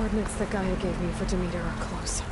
coordinates that Gaia gave me for Demeter are close.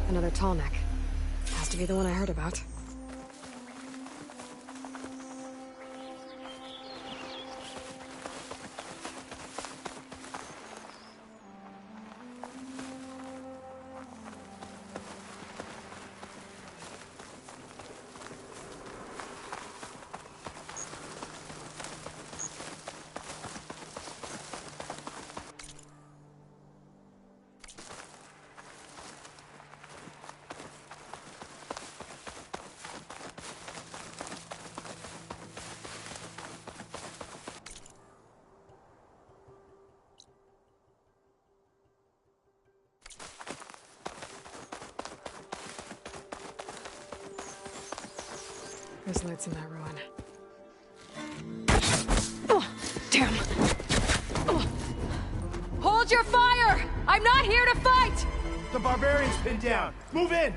Another tall neck. Has to be the one I heard about. There's lights in that ruin. Oh, damn! Oh. Hold your fire! I'm not here to fight! The barbarian's pinned down. Move in!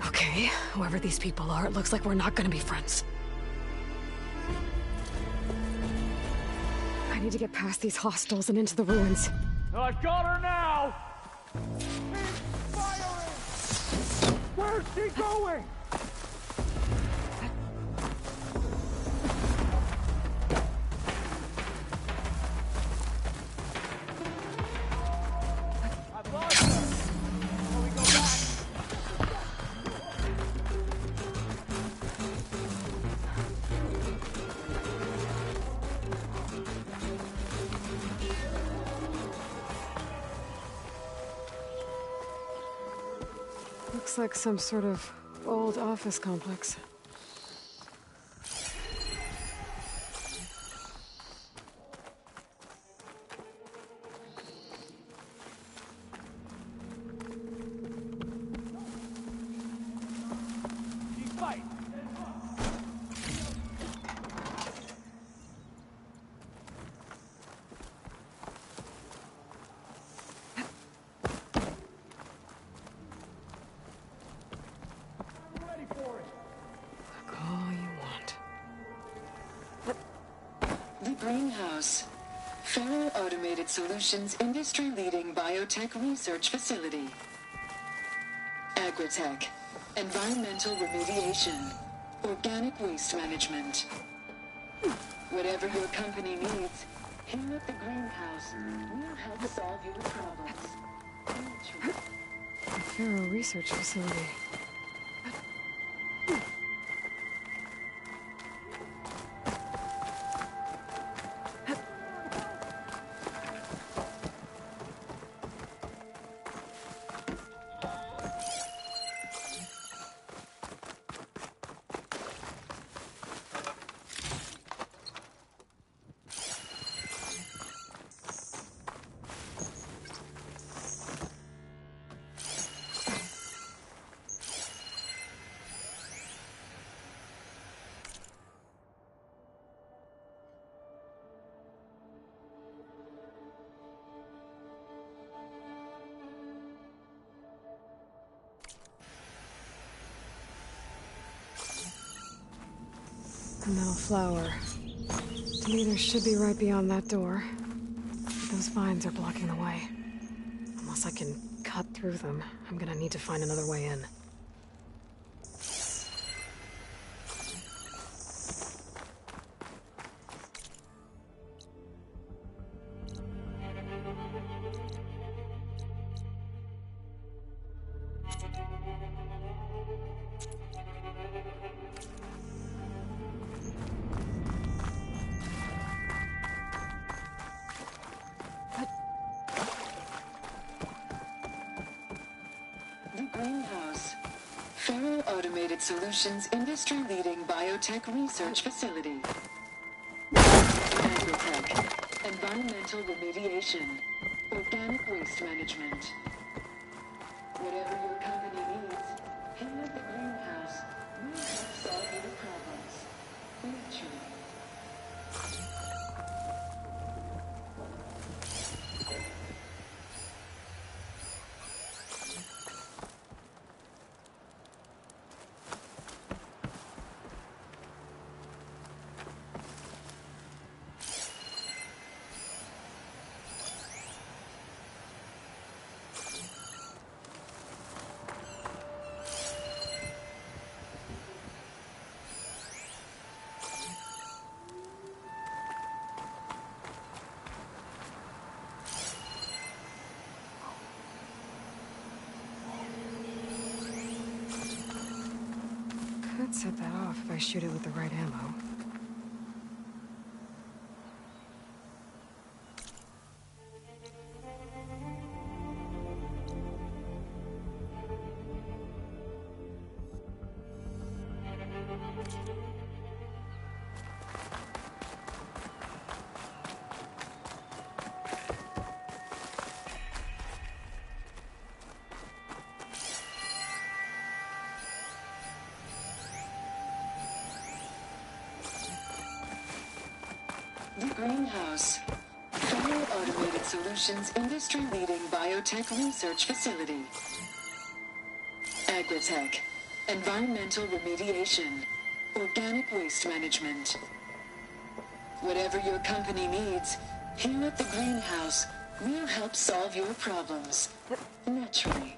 Okay, whoever these people are, it looks like we're not gonna be friends. I need to get past these hostels and into the ruins. I've got her now! Where's she going? I've lost her. Shall we go back? Looks like some sort of old office complex. The greenhouse. Federal Automated Solutions industry-leading biotech research facility. Agritech. Environmental remediation. Organic waste management. Whatever your company needs, here at the greenhouse, we'll help solve your problems. A Faro research facility. A metal flower. Demeter should be right beyond that door. Those vines are blocking the way. Unless I can cut through them, I'm gonna need to find another way in. The greenhouse. Federal Automated Solutions industry-leading biotech research facility. Agritech. Environmental remediation. Organic waste management. Whatever your company needs, here at the greenhouse, we'll help solve your problems. Naturally. Could set that off if I shoot it with the right ammo. The greenhouse. Federal Automated Solutions industry-leading biotech research facility. Agritech. Environmental remediation. Organic waste management. Whatever your company needs, here at the greenhouse, we'll help solve your problems. Naturally.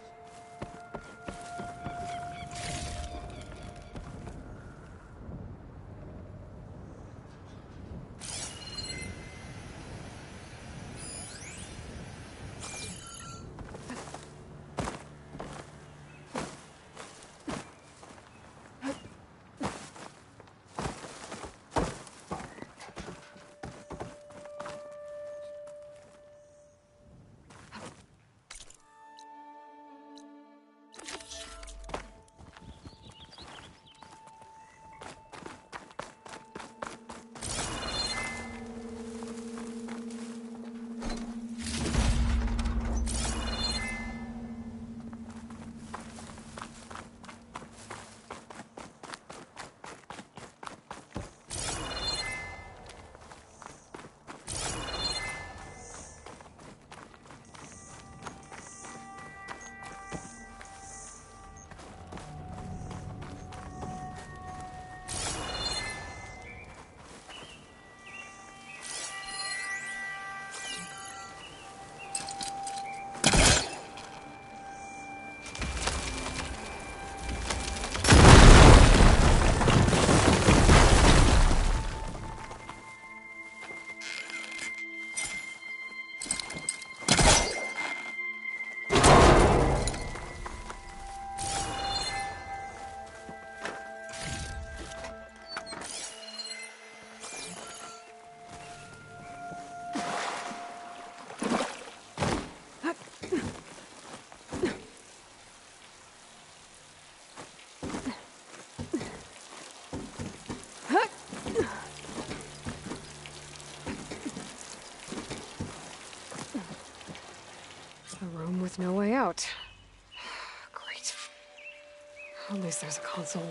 least there's a console.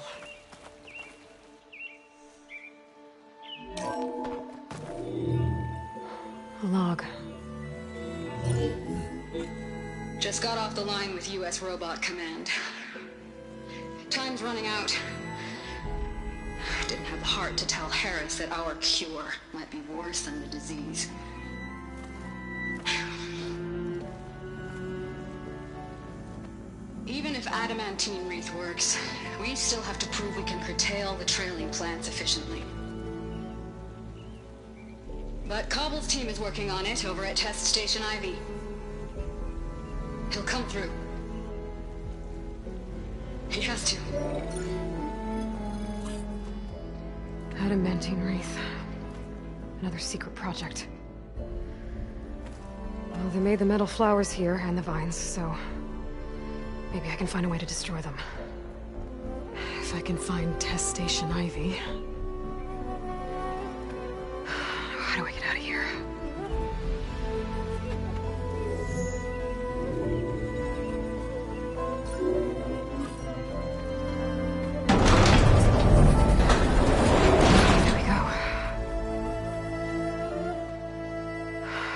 A log. Just got off the line with U.S. Robot Command. Time's running out. Didn't have the heart to tell Harris that our cure might be worse than the disease. Even if adamantine wreath works, we still have to prove we can curtail the trailing plants efficiently. But Cobble's team is working on it over at Test Station Ivy. He'll come through. He has to. Adamantine wreath. Another secret project. Well, they made the metal flowers here and the vines, so maybe I can find a way to destroy them. If I can find Test Station Ivy. How do I get out of here? There we go.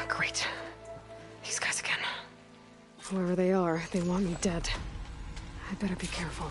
Great. These guys again. Whoever they are, they want me dead. I better be careful.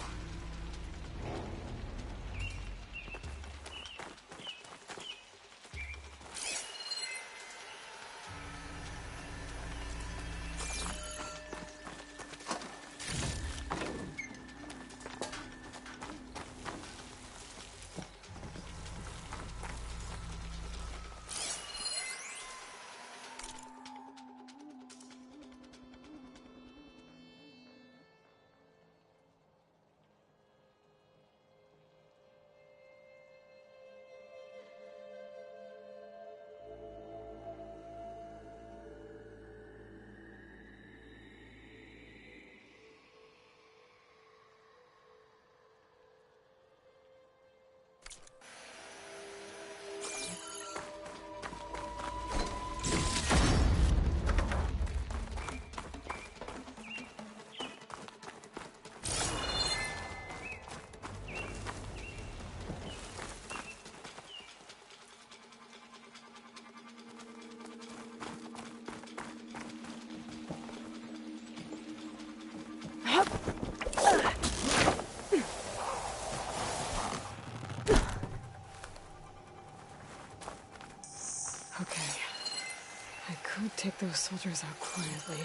Okay. I could take those soldiers out quietly.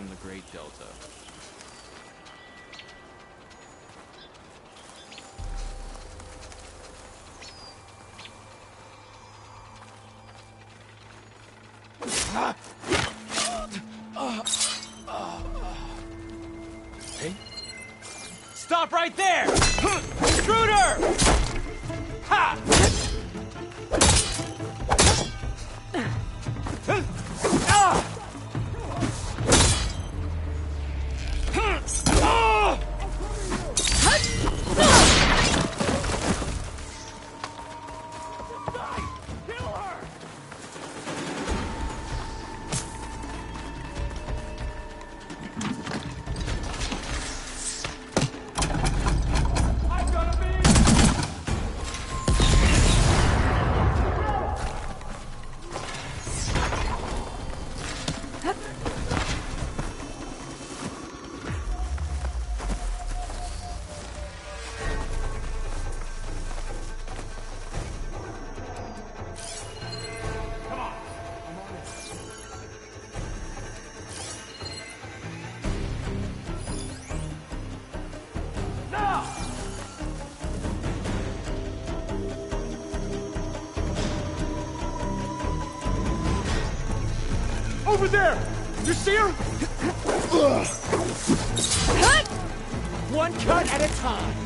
from the Great Delta. Hey? Stop right there! Intruder! Ha! Over there! You see her? One cut at a time.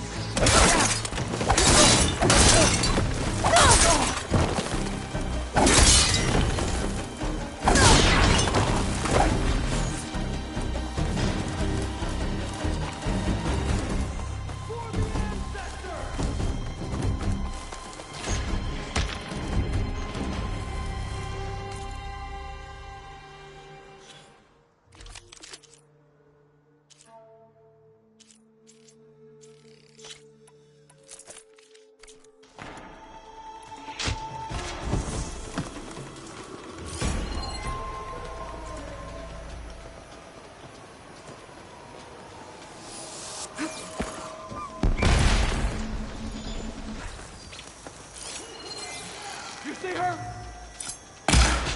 You see her?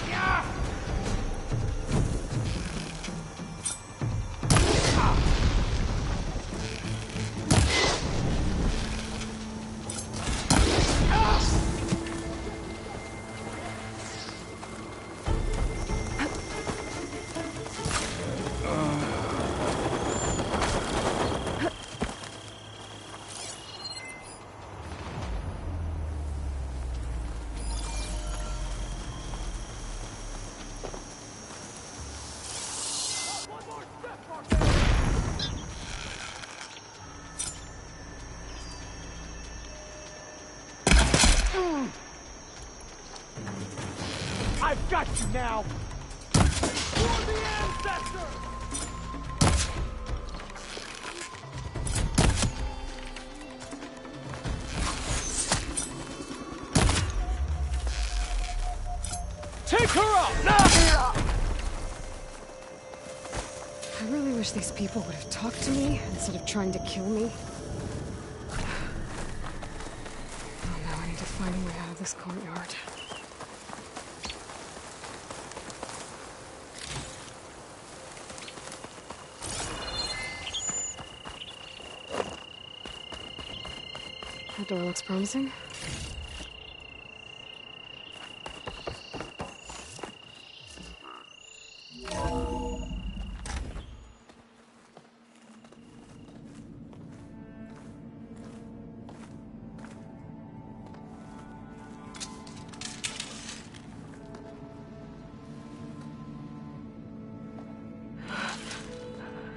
Yeah! I've got you now! For the ancestors! Take her up! I really wish these people would have talked to me instead of trying to kill me. Oh no, I need to find a way out of this courtyard. That door looks promising.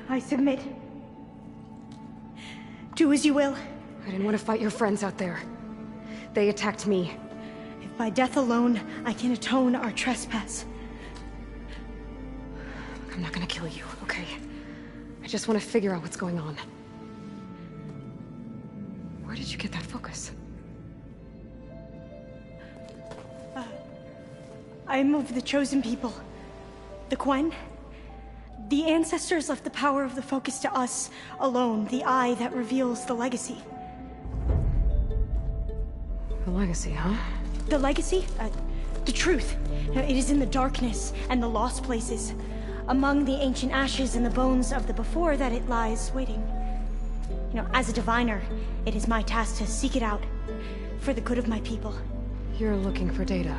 I submit. Do as you will. I didn't want to fight your friends out there. They attacked me. If by death alone I can atone our trespass. I'm not gonna kill you, okay? I just want to figure out what's going on. Where did you get that focus? I moved the chosen people. The Quen. The ancestors left the power of the focus to us alone, the eye that reveals the legacy. The legacy, huh? The legacy? The truth. It is in the darkness and the lost places. among the ancient ashes and the bones of the before that it lies waiting. As a diviner, it is my task to seek it out, for the good of my people. You're looking for data.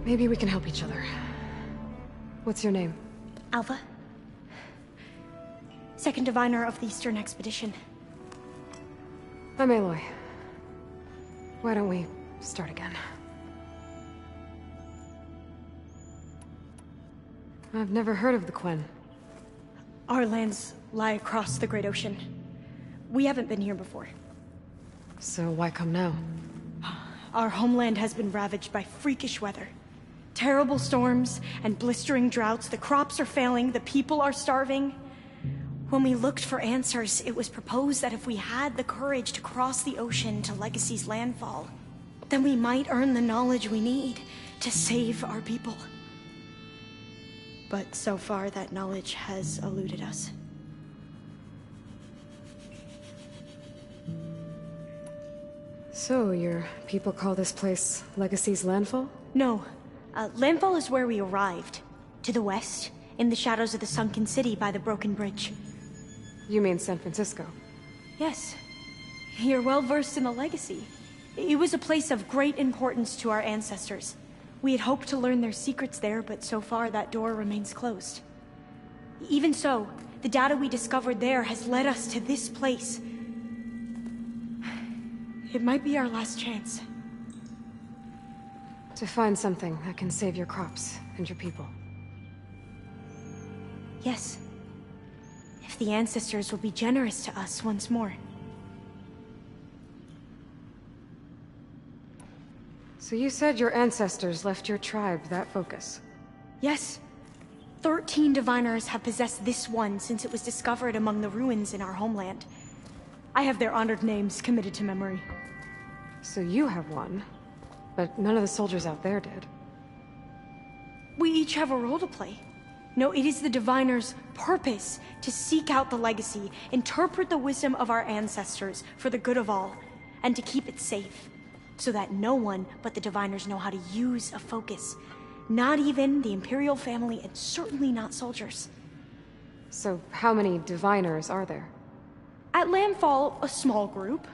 Maybe we can help each other. What's your name? Alva. Second diviner of the Eastern Expedition. I'm Aloy. Why don't we start again? I've never heard of the Quen. Our lands lie across the Great Ocean. We haven't been here before. So why come now? Our homeland has been ravaged by freakish weather. Terrible storms and blistering droughts. The crops are failing, the people are starving. When we looked for answers, it was proposed that if we had the courage to cross the ocean to Legacy's landfall, then we might earn the knowledge we need to save our people. But so far, that knowledge has eluded us. So, your people call this place Legacy's landfall? No. Landfall is where we arrived. To the west, in the shadows of the sunken city by the broken bridge. You mean San Francisco? Yes. You're well versed in the Legacy. It was a place of great importance to our ancestors. We had hoped to learn their secrets there, but so far that door remains closed. Even so, the data we discovered there has led us to this place. It might be our last chance. To find something that can save your crops and your people. Yes. If the ancestors will be generous to us once more. So you said your ancestors left your tribe that focus? Yes. 13 diviners have possessed this one since it was discovered among the ruins in our homeland. I have their honored names committed to memory. So you have one, but none of the soldiers out there did. We each have a role to play. No, it is the diviner's purpose to seek out the Legacy, interpret the wisdom of our ancestors for the good of all, and to keep it safe, so that no one but the diviners know how to use a focus. Not even the Imperial family, and certainly not soldiers. So how many diviners are there? At Landfall, a small group.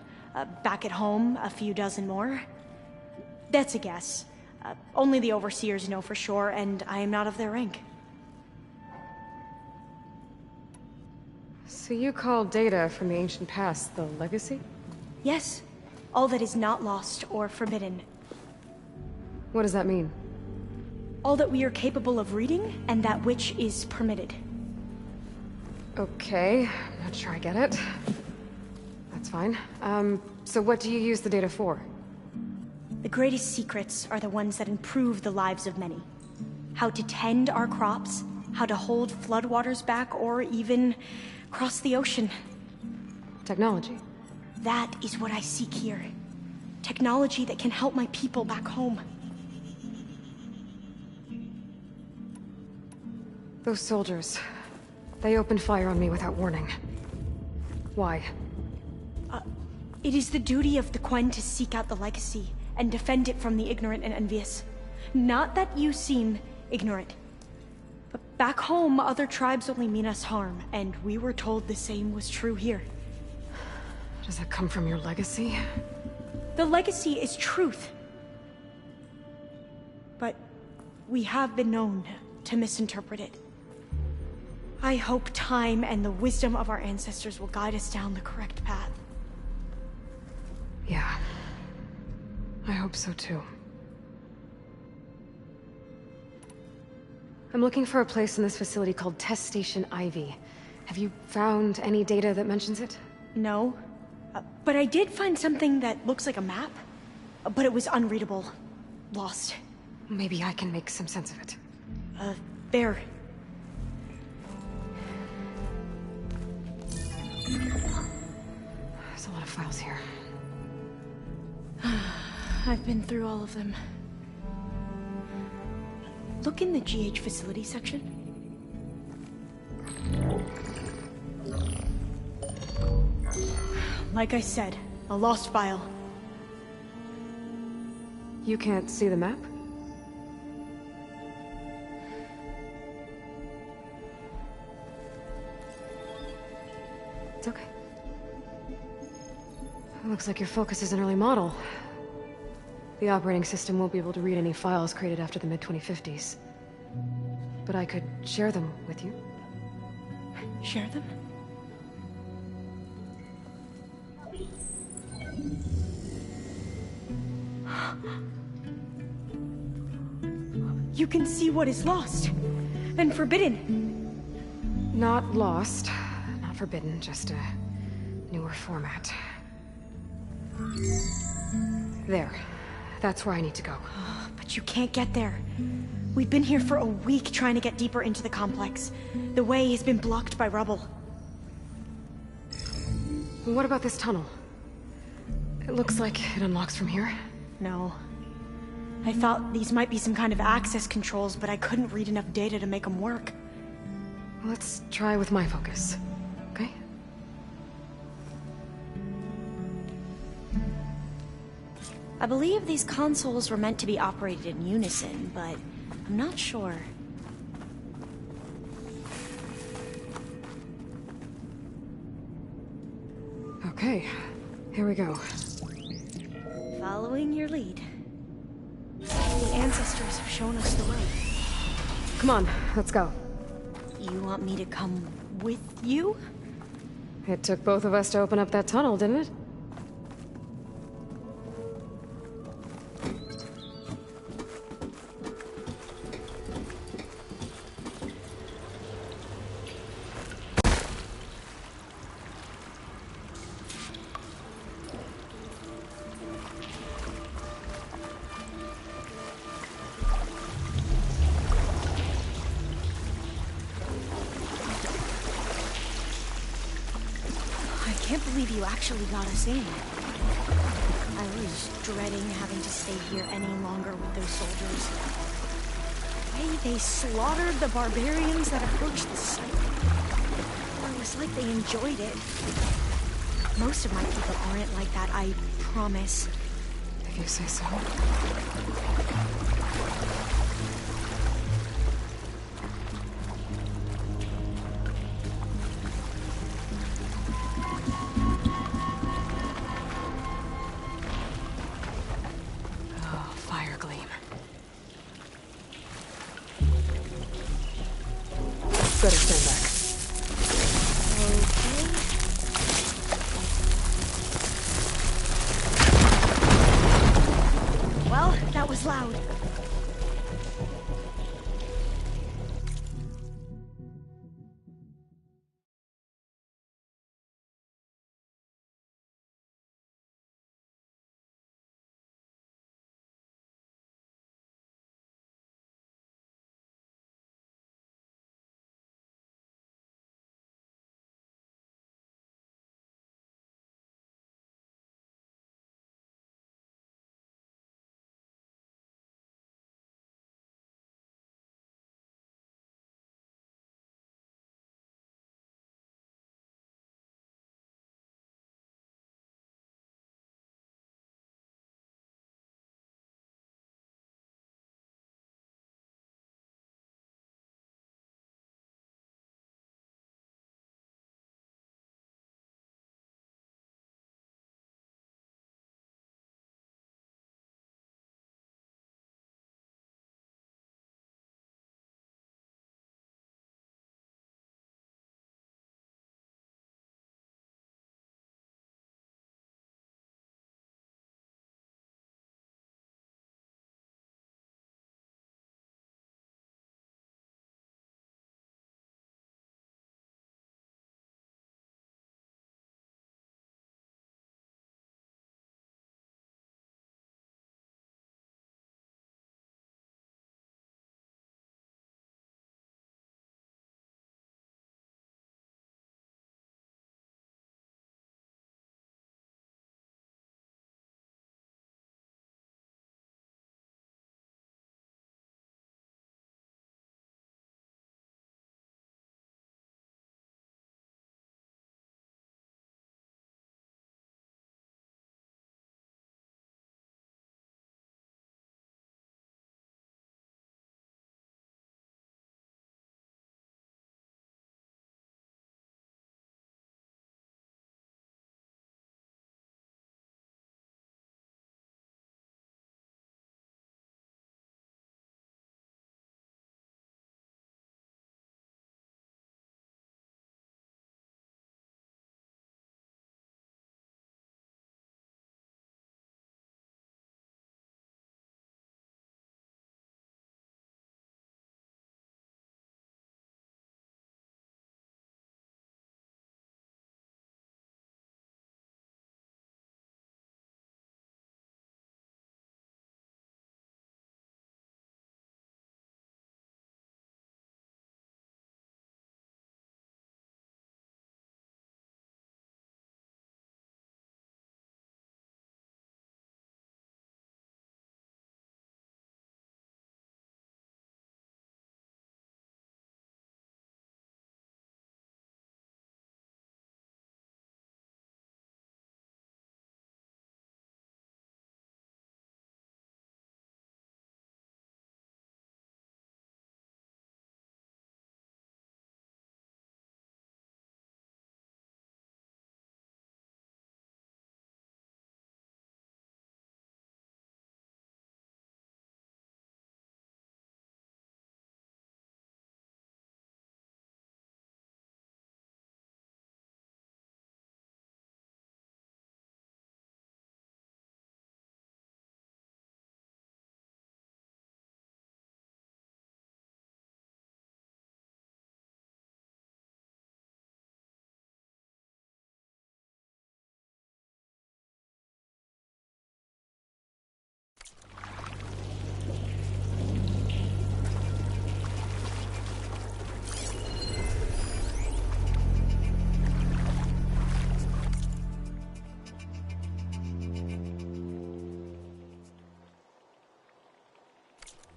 Back at home, a few dozen more. That's a guess. Only the overseers know for sure, and I am not of their rank. So you call data from the ancient past the Legacy? Yes. All that is not lost or forbidden. What does that mean? All that we are capable of reading, and that which is permitted. Okay, I'm not sure I get it. That's fine. So what do you use the data for? The greatest secrets are the ones that improve the lives of many. How to tend our crops, how to hold floodwaters back, or even cross the ocean. Technology. That is what I seek here. Technology that can help my people back home. Those soldiers, they opened fire on me without warning. Why? It is the duty of the Quen to seek out the Legacy and defend it from the ignorant and envious. Not that you seem ignorant. But back home, other tribes only mean us harm, and we were told the same was true here. Does that come from your legacy? The Legacy is truth. But we have been known to misinterpret it. I hope time and the wisdom of our ancestors will guide us down the correct path. Yeah. I hope so too. I'm looking for a place in this facility called Test Station Ivy. Have you found any data that mentions it? No. But I did find something that looks like a map. But it was unreadable. Lost. Maybe I can make some sense of it. There. There's a lot of files here. I've been through all of them. Look in the GH facility section. Like I said, a lost file. You can't see the map? Looks like your Focus is an early model. The operating system won't be able to read any files created after the mid-2050s. But I could share them with you. Share them? You can see what is lost and forbidden. Not lost, not forbidden, just a newer format. There. That's where I need to go. But you can't get there. We've been here for a week trying to get deeper into the complex. The way has been blocked by rubble. What about this tunnel? It looks like it unlocks from here. No. I thought these might be some kind of access controls, but I couldn't read enough data to make them work. Let's try with my Focus, okay? I believe these consoles were meant to be operated in unison, but I'm not sure. Okay, here we go. Following your lead. The ancestors have shown us the way. Come on, let's go. You want me to come with you? It took both of us to open up that tunnel, didn't it? I can't believe you actually got us in. I was dreading having to stay here any longer with those soldiers. The way they slaughtered the barbarians that approached the site. It was like they enjoyed it. Most of my people aren't like that, I promise. If you say so. Better stand back. Okay. Well, that was loud.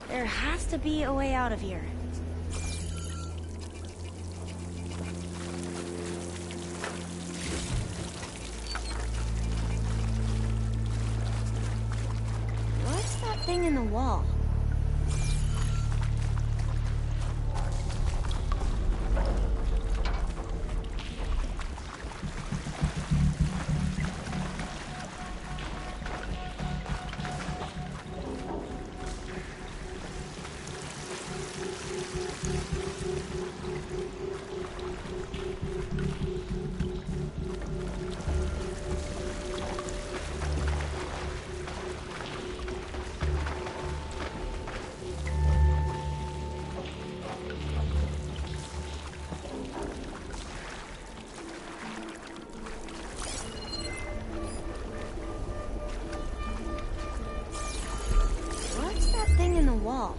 There has to be a way out of here. What's that thing in the wall? Thing in the wall.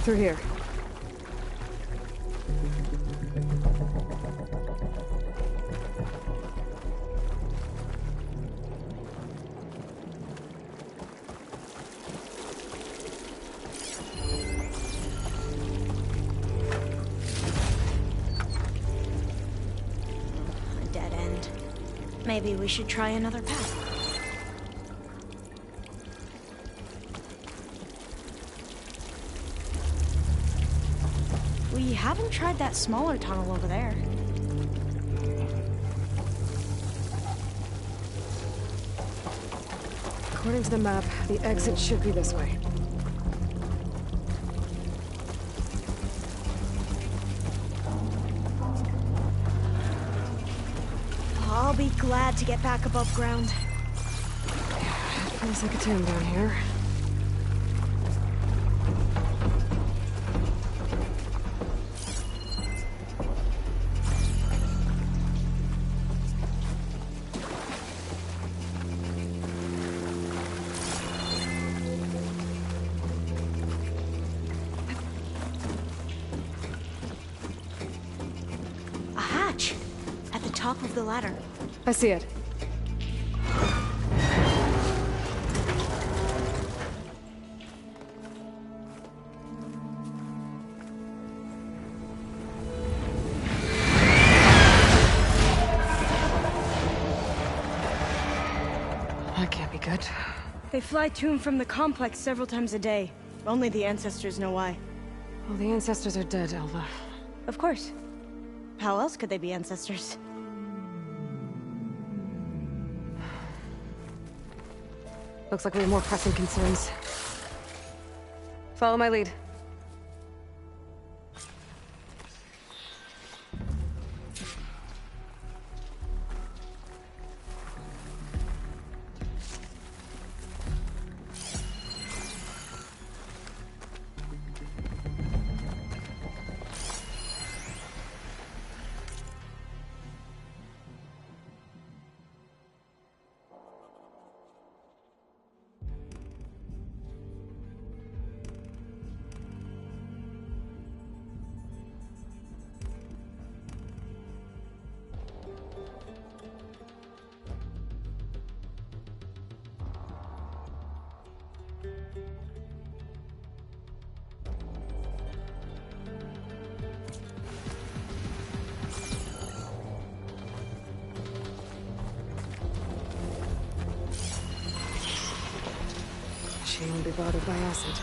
Through here. A dead end. Maybe we should try another path. We haven't tried that smaller tunnel over there. According to the map, the exit should be this way. I'll be glad to get back above ground. Feels like a tomb down here. A hatch at the top of the ladder. I see it. That can't be good. They fly to and from the complex several times a day. Only the ancestors know why. Well, the ancestors are dead, Elva. Of course. How else could they be ancestors? Looks like we have more pressing concerns. Follow my lead. She won't be bothered by acid.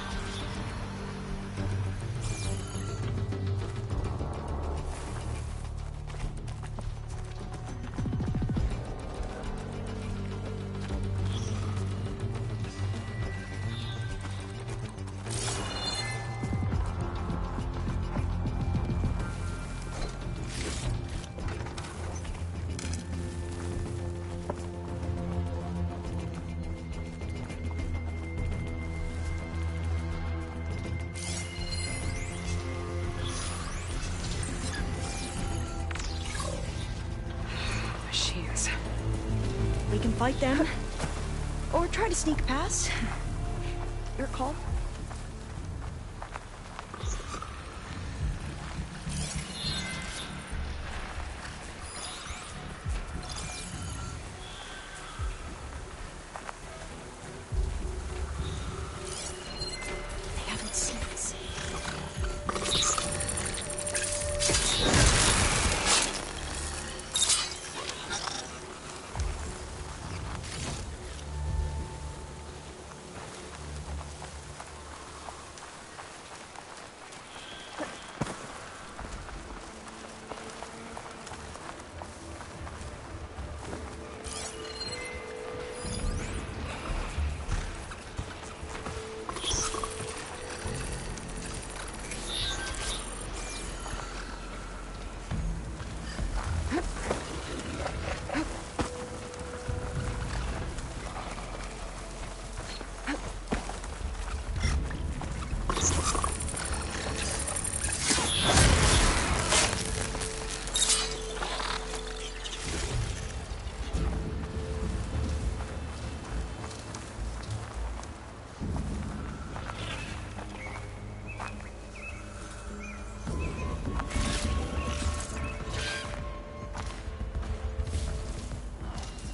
We can fight them. Or try to sneak past. Your call. They haven't seen us.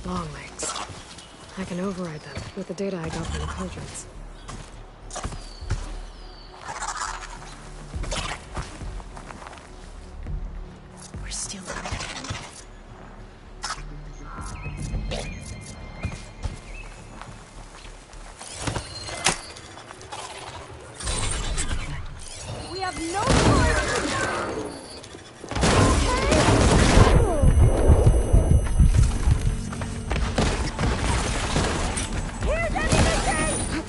Long legs. I can override them with the data I got from the cauldrons. We're still alive. We have no choice! Here's anything!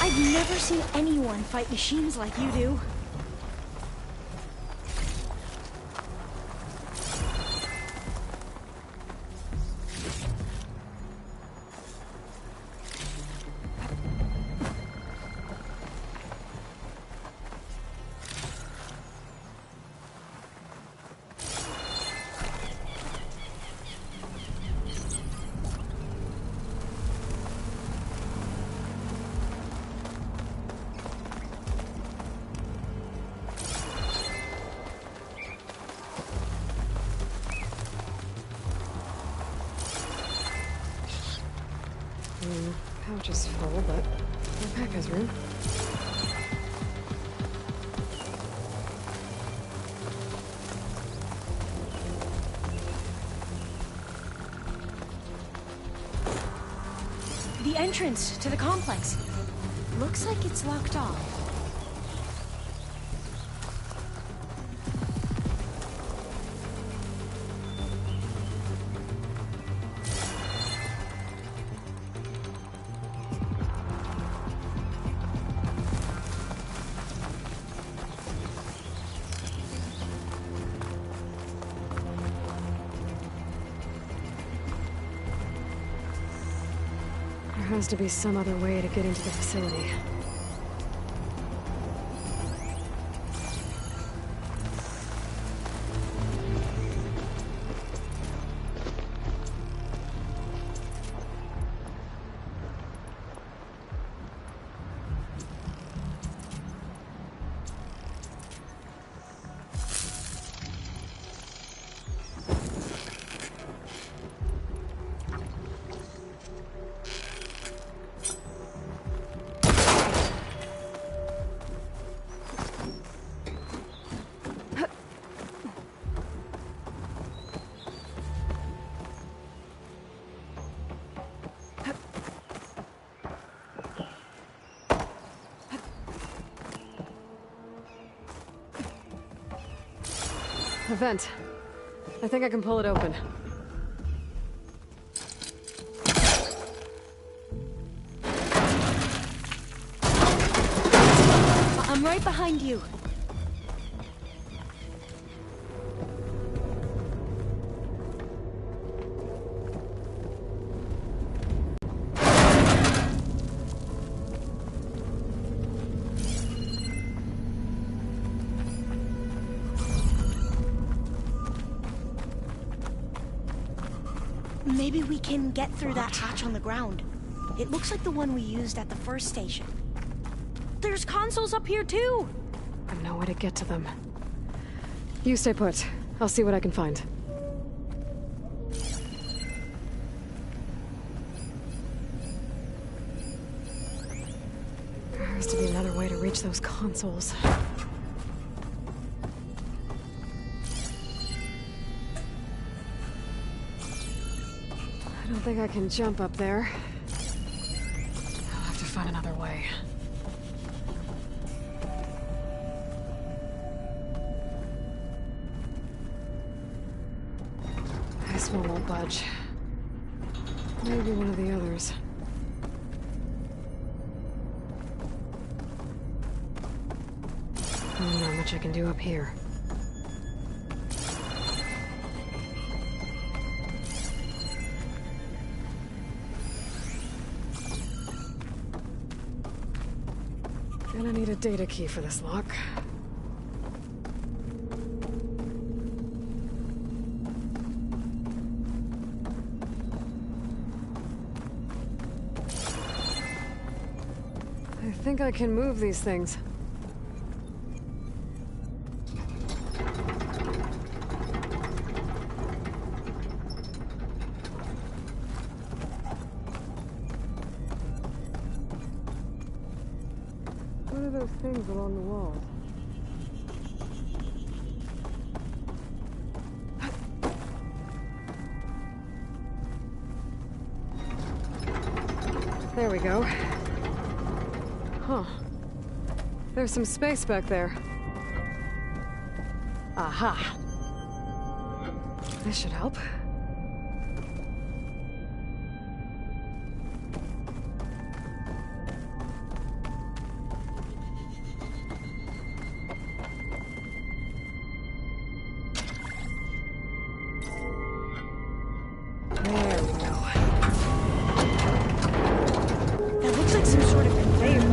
I've never seen anyone fight machines like you do. Pouch is full, but my pack has room. The entrance to the complex. Looks like it's locked off. There has to be some other way to get into the facility. A vent. I think I can pull it open. I'm right behind you. Maybe we can get through that hatch on the ground. It looks like the one we used at the first station. There's consoles up here too! I have no way to get to them. You stay put. I'll see what I can find. There has to be another way to reach those consoles. I don't think I can jump up there. I'll have to find another way. This one won't budge. Maybe one of the others. Not much I can do up here. Gonna need a data key for this lock. I think I can move these things. What are those things along the walls? There we go. Huh. There's some space back there. Aha. This should help. There we go. That looks like some sort of conveyor. You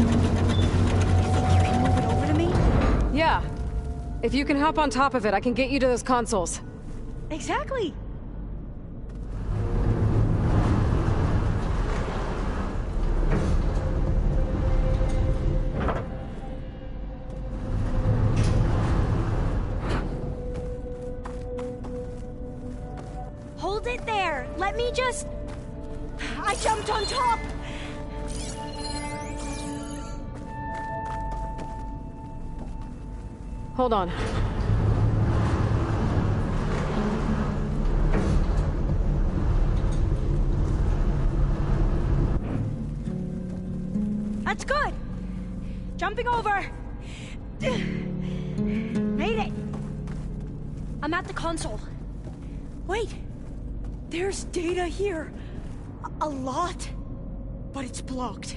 think you can move it over to me? Yeah. If you can hop on top of it, I can get you to those consoles. Exactly. Hold it there. Let me just... I jumped on top. Hold on. That's good! Jumping over! Made it! I'm at the console. Wait! There's data here. A lot. But it's blocked.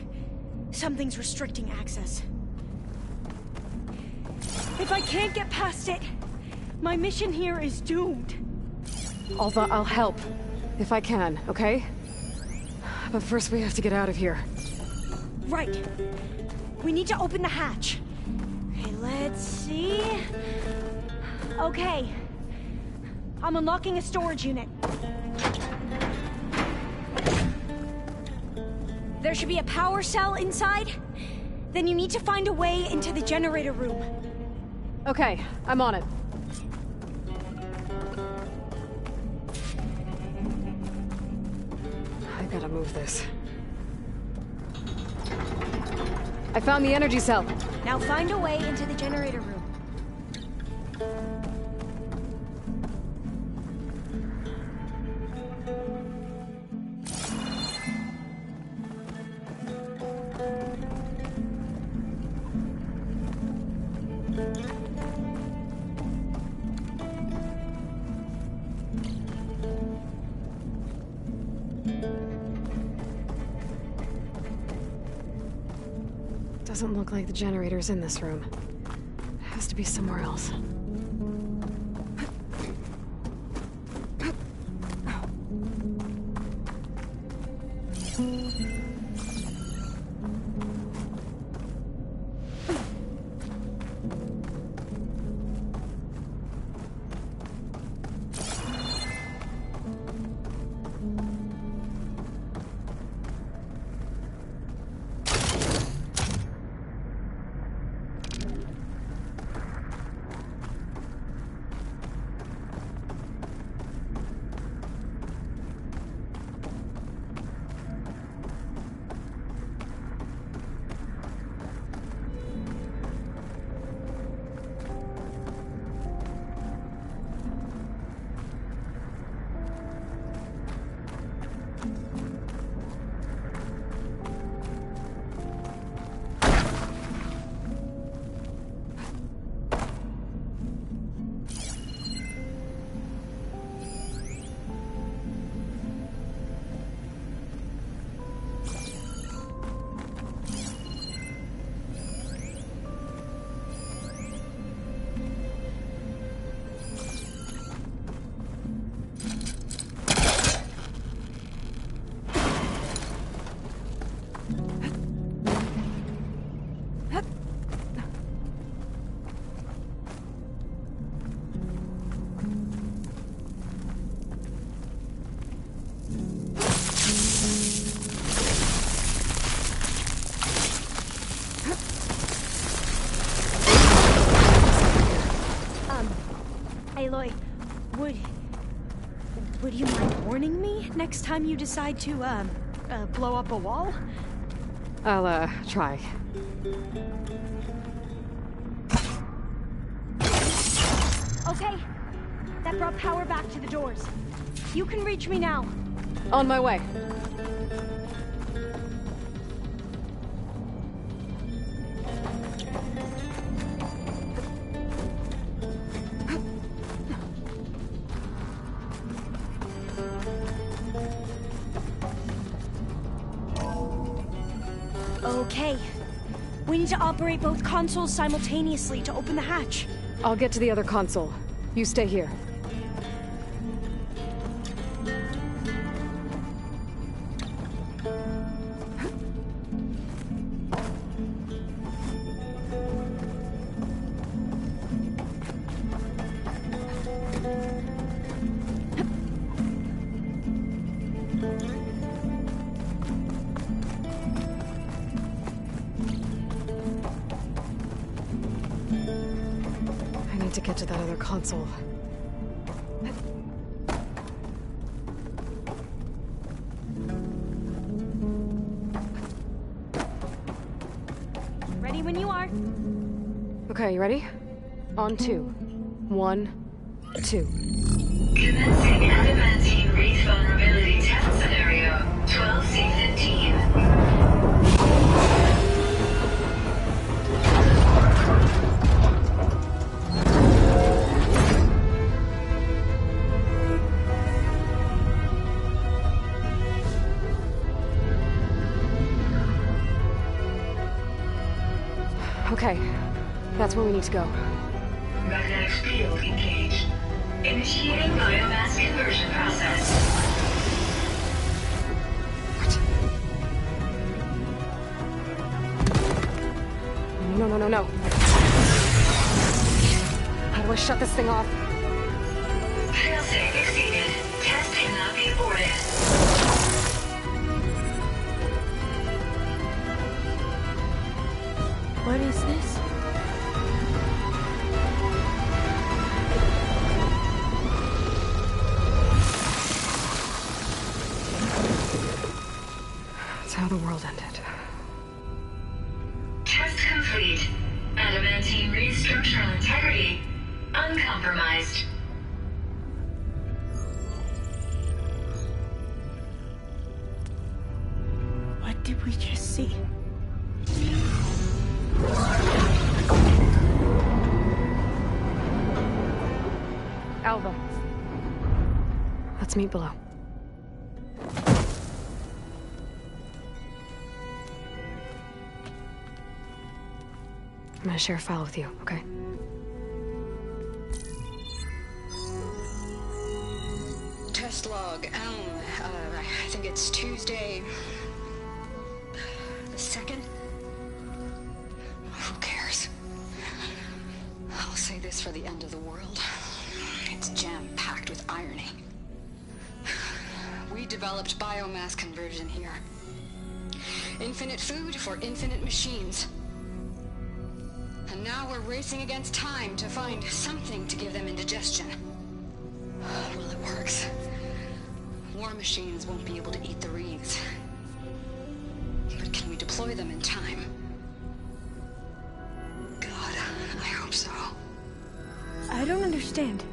Something's restricting access. If I can't get past it, my mission here is doomed. I'll help. If I can, okay? But first we have to get out of here. Right. We need to open the hatch. Okay, let's see... Okay. I'm unlocking a storage unit. There should be a power cell inside. Then you need to find a way into the generator room. Okay, I'm on it. I gotta move this. I found the energy cell. Now find a way into the generator room. Doesn't look like the generator's in this room. It has to be somewhere else. Aloy, would you mind warning me next time you decide to, blow up a wall? I'll, try. Okay. That brought power back to the doors. You can reach me now. On my way. Okay. We need to operate both consoles simultaneously to open the hatch. I'll get to the other console. You stay here. I need to get to that other console. Ready when you are. Okay, you ready? On 2. 1, 2. Commencing adamantine wreath vulnerability test scenario 12C15. Okay, that's where we need to go. Magnetic field engaged. Initiating biomass conversion process. What? No. How do I shut this thing off? Failsafe exceeded. Test cannot be aborted. What is this? That's how the world ended. Test complete. Adamantine wreath structural integrity uncompromised. What did we just see? Alva. Let's meet below. I'm gonna share a file with you, okay? Test log, I think it's Tuesday the 2nd? Who cares? I'll say this for the end of the world. It's jam-packed with irony. We developed biomass conversion here. Infinite food for infinite machines. And now we're racing against time to find something to give them indigestion. Well, it works. War machines won't be able to eat the wreaths. But can we deploy them in time? God, I hope so. I don't understand.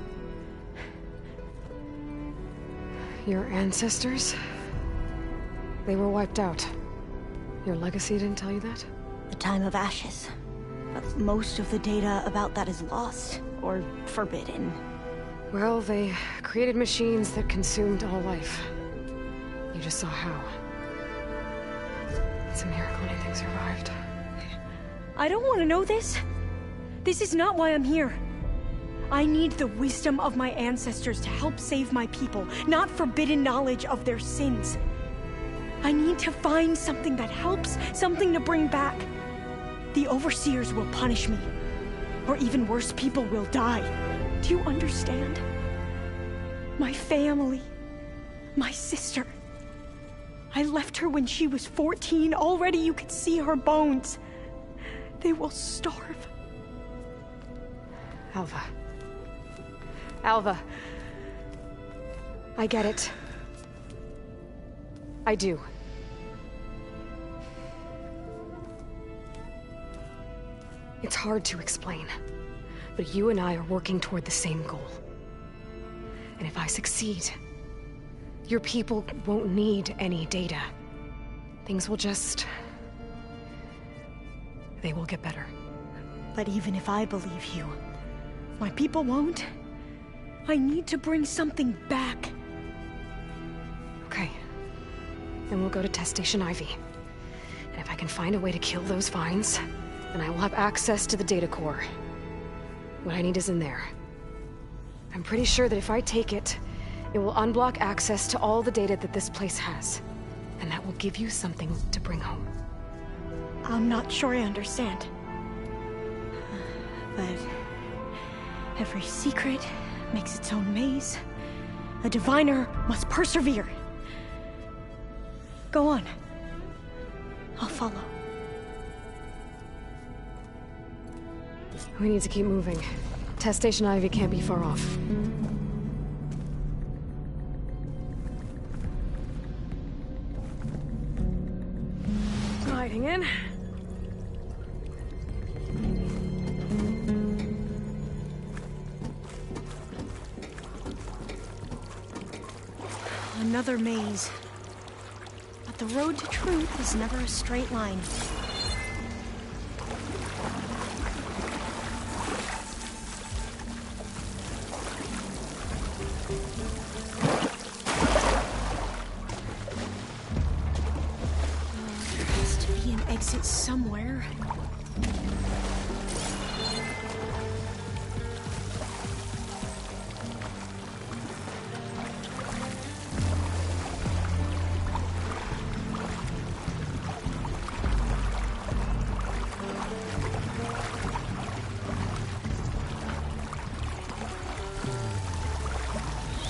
Your ancestors? They were wiped out. Your legacy didn't tell you that? The time of ashes. But most of the data about that is lost, or forbidden. Well, they created machines that consumed all life. You just saw how. It's a miracle anything survived. I don't want to know this. This is not why I'm here. I need the wisdom of my ancestors to help save my people, not forbidden knowledge of their sins. I need to find something that helps, something to bring back. The overseers will punish me. Or even worse, people will die. Do you understand? My family. My sister. I left her when she was 14. Already you could see her bones. They will starve. Alva. Alva. I get it. I do. It's hard to explain, but you and I are working toward the same goal. And if I succeed, your people won't need any data. Things will just... they will get better. But even if I believe you, my people won't. I need to bring something back. Okay. Then we'll go to Test Station Ivy. And if I can find a way to kill those vines, then I will have access to the data core. What I need is in there. I'm pretty sure that if I take it, it will unblock access to all the data that this place has. And that will give you something to bring home. I'm not sure I understand. But every secret makes its own maze. A diviner must persevere. Go on. I'll follow. We need to keep moving. Test Station Ivy can't be far off. Sliding in. Another maze. But the road to truth is never a straight line. There has to be an exit somewhere.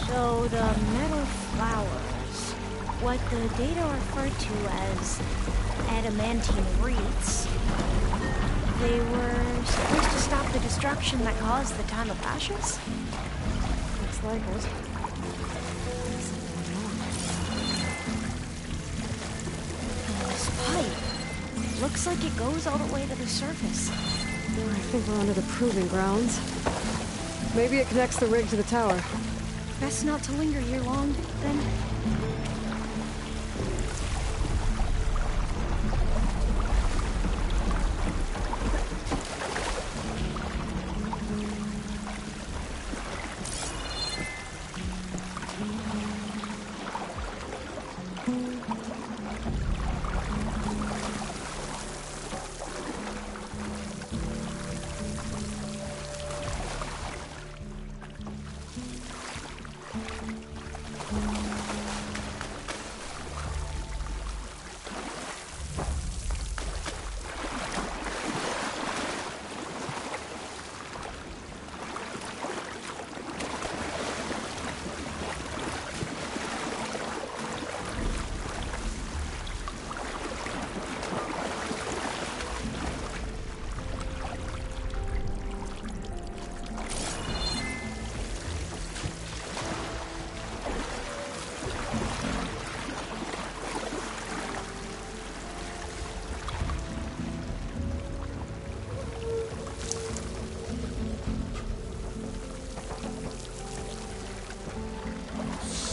So the metal flowers, what the data referred to as adamantine wreaths, they were supposed to stop the destruction that caused the Time of Ashes? Looks like it. And this pipe looks like it goes all the way to the surface. I think we're under the proving grounds. Maybe it connects the rig to the tower. Best not to linger here long, then.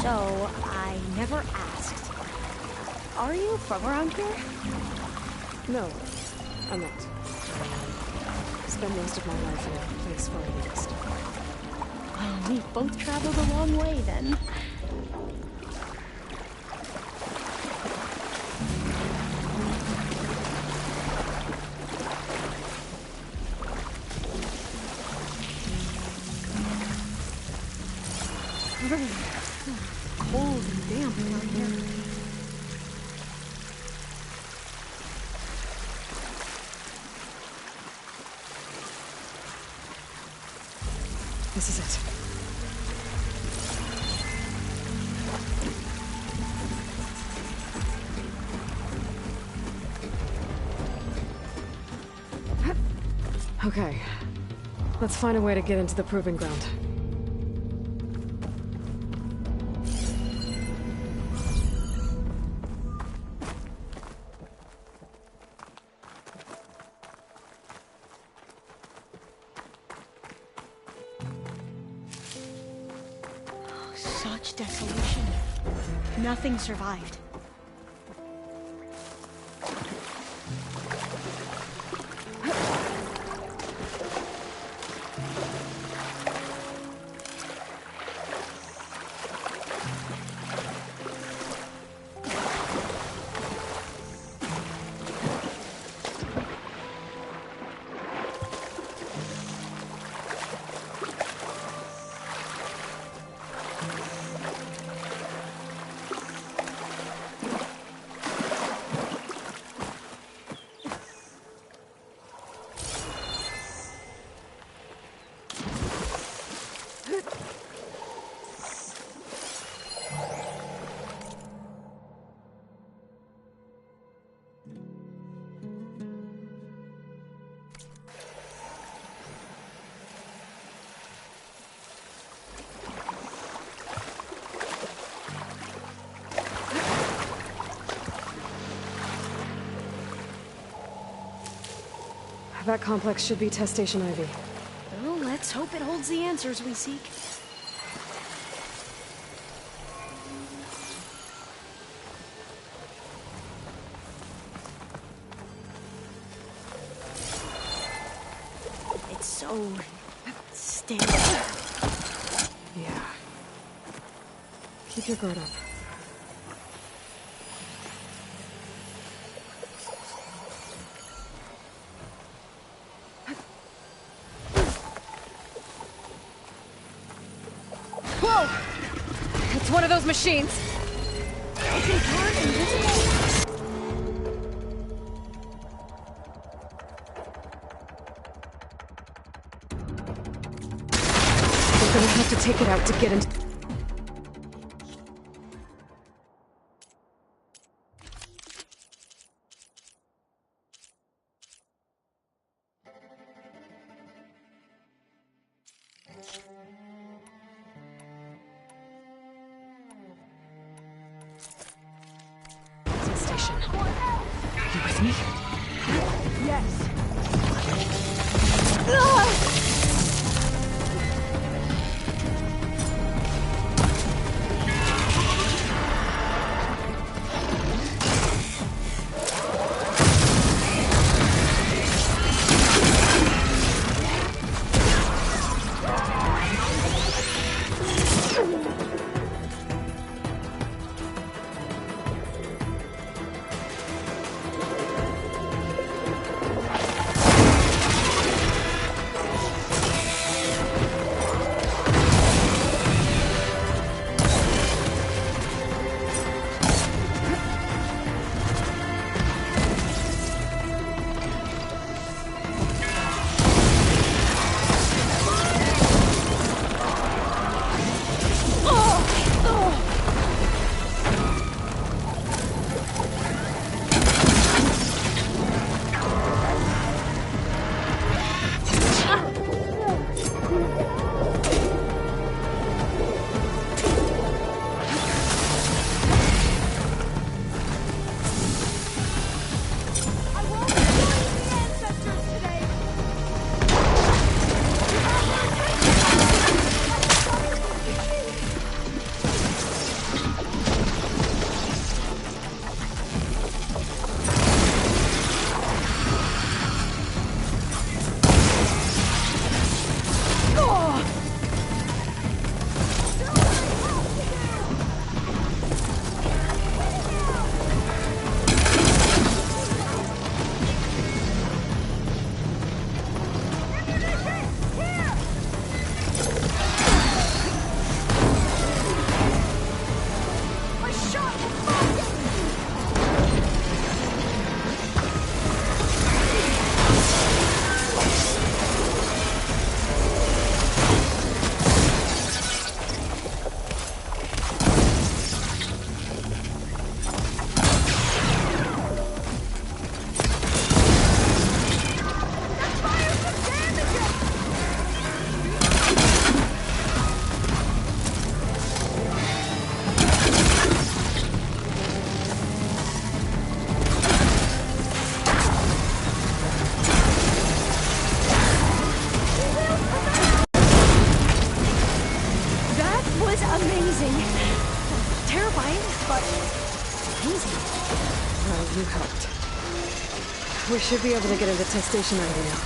So, I never asked. Are you from around here? No, I'm not. Spent most of my life in a place far to the east. Well, we've both traveled a long way, then. Cold and damp out here. This is it. Okay. Let's find a way to get into the proving ground. Such desolation. Nothing survived. That complex should be Test Station Ivy. Well, let's hope it holds the answers we seek. Oh, stay. Yeah. Keep your guard up. Whoa! It's one of those machines. It can turn invisible. We're gonna have to take it out to get into... Station. You with me? Yes. You helped. We should be able to get into test station 90 now.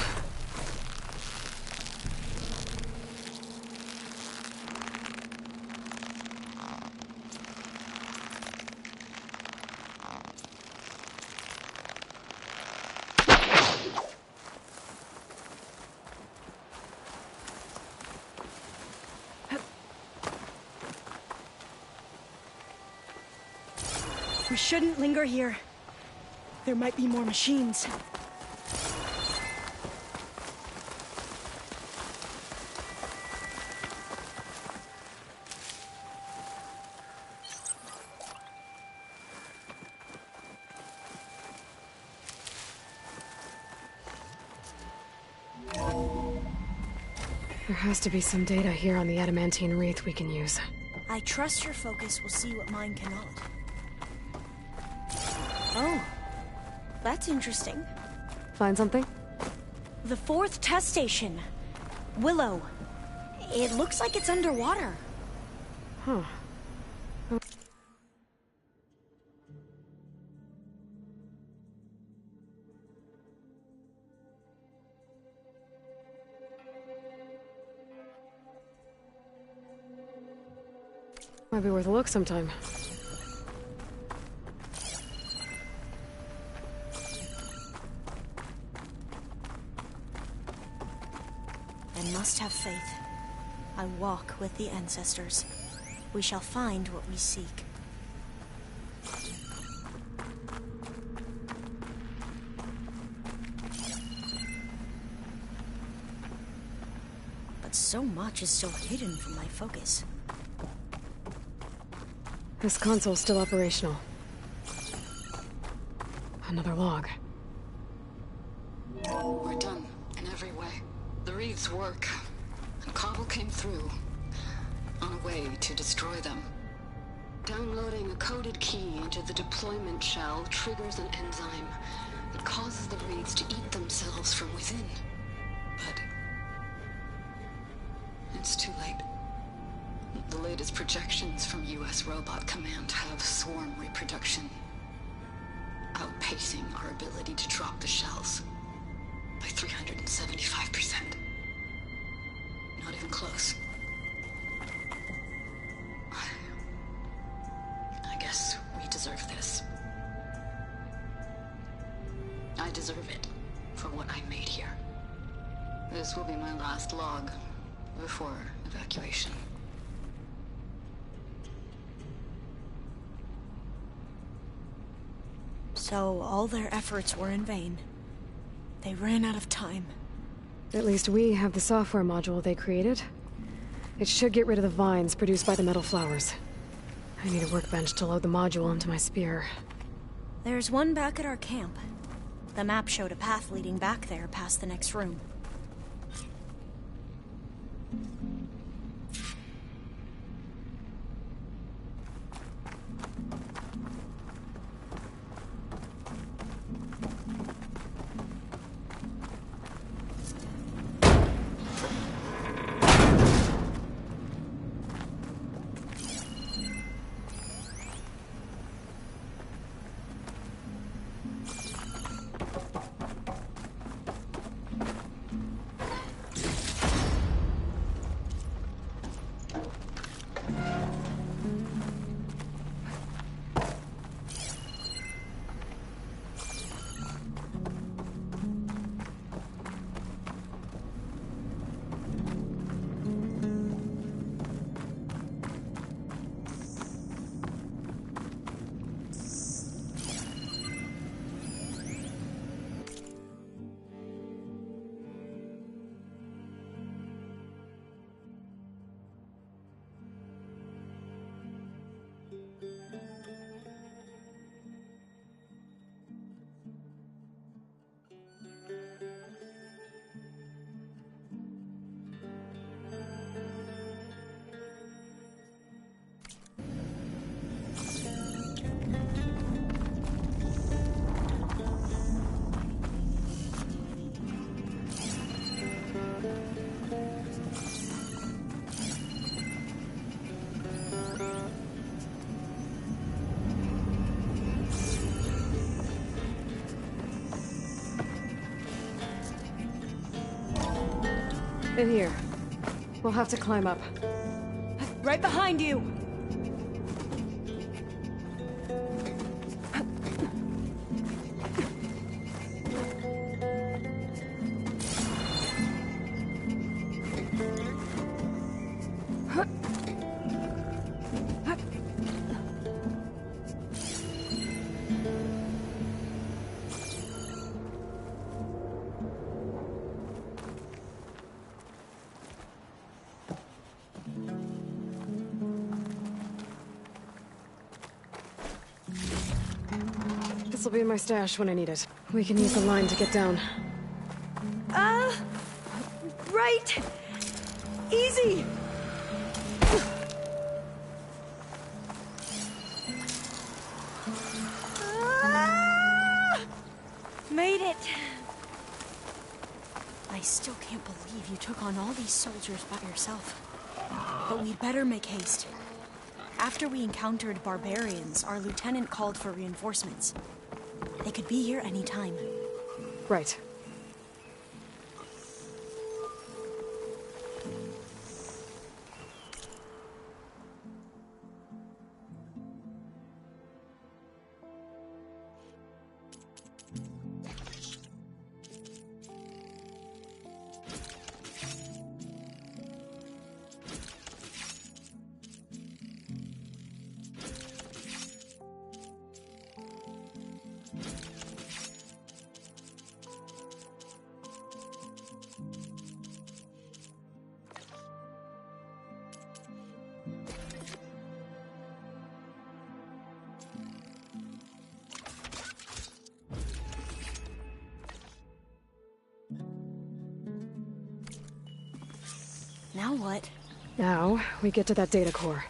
We shouldn't linger here. There might be more machines. There has to be some data here on the adamantine wreath we can use. I trust your focus will see what mine cannot. Oh, that's interesting. Find something? The 4th test station. Willow. It looks like it's underwater. Huh. Might be worth a look sometime. I must have faith. I walk with the ancestors. We shall find what we seek. But so much is still hidden from my focus. This console's still operational. Another log. We're done in every way. The Reeds work, and Cobble came through on a way to destroy them. Downloading a coded key into the deployment shell triggers an enzyme that causes the Reeds to eat themselves from within. But it's too late. The latest projections from U.S. Robot Command have swarm reproduction, outpacing our ability to drop the shells by 375%. Not even close. I guess we deserve this. I deserve it for what I made here. This will be my last log before evacuation. So all their efforts were in vain. They ran out of time. At least we have the software module they created. It should get rid of the vines produced by the metal flowers. I need a workbench to load the module into my spear. There's one back at our camp. The map showed a path leading back there past the next room. In here. We'll have to climb up. Right behind you! This'll be in my stash when I need it. We can use the line to get down. Right! Easy! Made it! I still can't believe you took on all these soldiers by yourself. But we'd better make haste. After we encountered barbarians, our lieutenant called for reinforcements. They could be here any time. Right. Now what? Now, we get to that data core.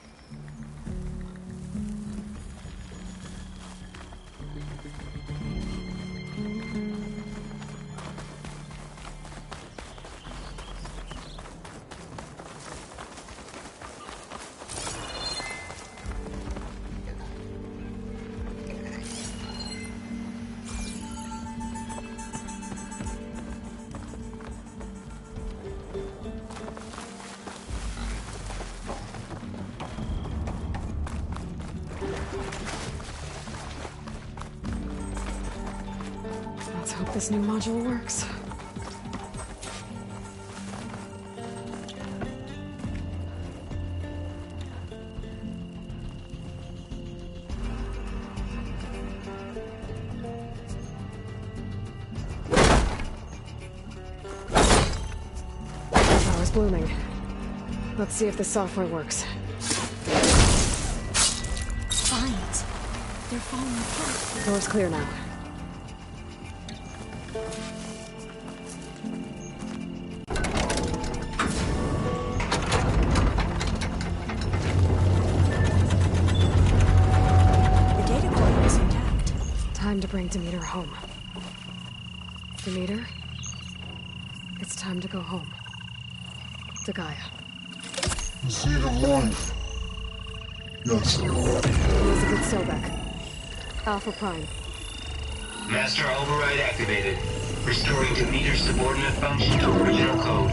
Let's hope this new module works. Power's blooming. Let's see if the software works. Vines. They're falling apart. Door's clear now. Time to bring Demeter home. Demeter, it's time to go home. To Gaia. See the life. Yes. Elizabeth Sobek. Alpha Prime. Master override activated. Restoring Demeter's subordinate function to original code.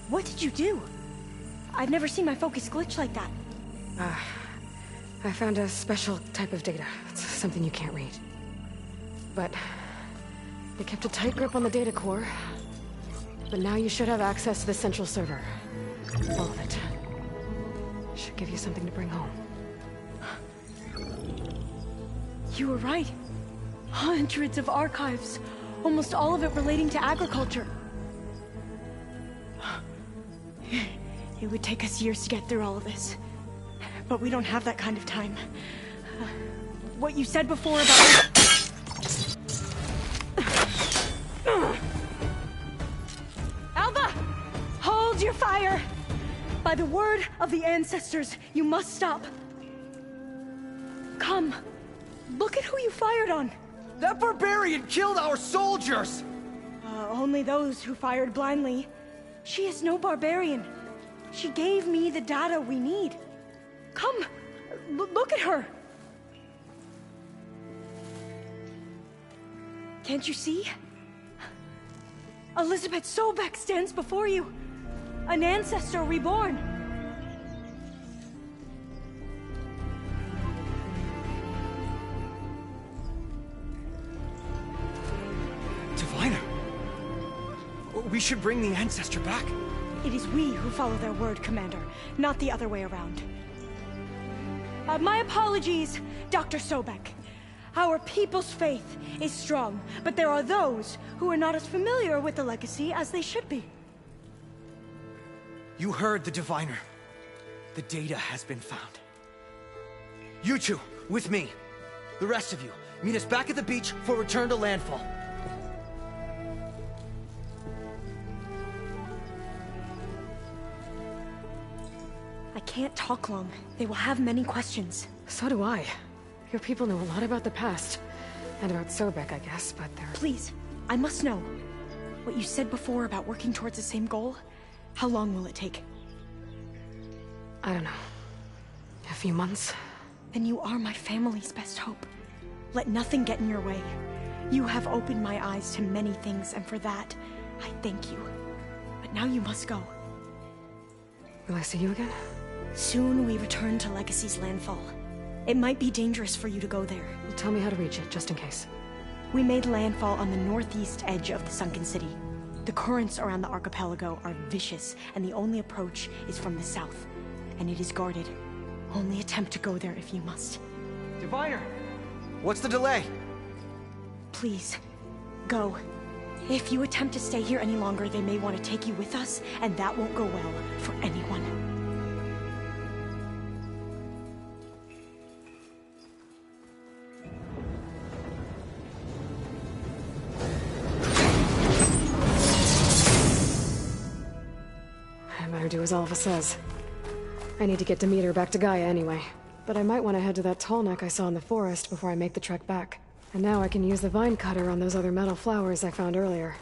What did you do? I've never seen my focus glitch like that. I found a special type of data. It's something you can't read. But they kept a tight grip on the data core. But now you should have access to the central server. All of it. Should give you something to bring home. You were right. Hundreds of archives. Almost all of it relating to agriculture. It would take us years to get through all of this. But we don't have that kind of time. What you said before about... Alva! Hold your fire! By the word of the ancestors, you must stop. Come. Look at who you fired on. That barbarian killed our soldiers! Only those who fired blindly. She is no barbarian. She gave me the data we need. Come, look at her. Can't you see? Elizabeth Sobek stands before you. An ancestor reborn. Diviner! We should bring the ancestor back. It is we who follow their word, Commander, not the other way around. My apologies, Dr. Sobek. Our people's faith is strong, but there are those who are not as familiar with the legacy as they should be. You heard the Diviner. The data has been found. You two, with me. The rest of you, meet us back at the beach for return to landfall. I can't talk long. They will have many questions. So do I. Your people know a lot about the past. And about Sobek, I guess, but they're... Please, I must know. What you said before about working towards the same goal, how long will it take? I don't know. A few months? Then you are my family's best hope. Let nothing get in your way. You have opened my eyes to many things, and for that, I thank you. But now you must go. Will I see you again? Soon we return to Legacy's landfall. It might be dangerous for you to go there. Well, tell me how to reach it, just in case. We made landfall on the northeast edge of the sunken city. The currents around the archipelago are vicious, and the only approach is from the south. And it is guarded. Only attempt to go there if you must. Diviner! What's the delay? Please, go. If you attempt to stay here any longer, they may want to take you with us, and that won't go well for anyone. do as Alva says. I need to get Demeter back to Gaia anyway. But I might want to head to that tall neck I saw in the forest before I make the trek back. And now I can use the vine cutter on those other metal flowers I found earlier.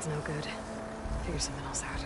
It's no good. Figure something else out.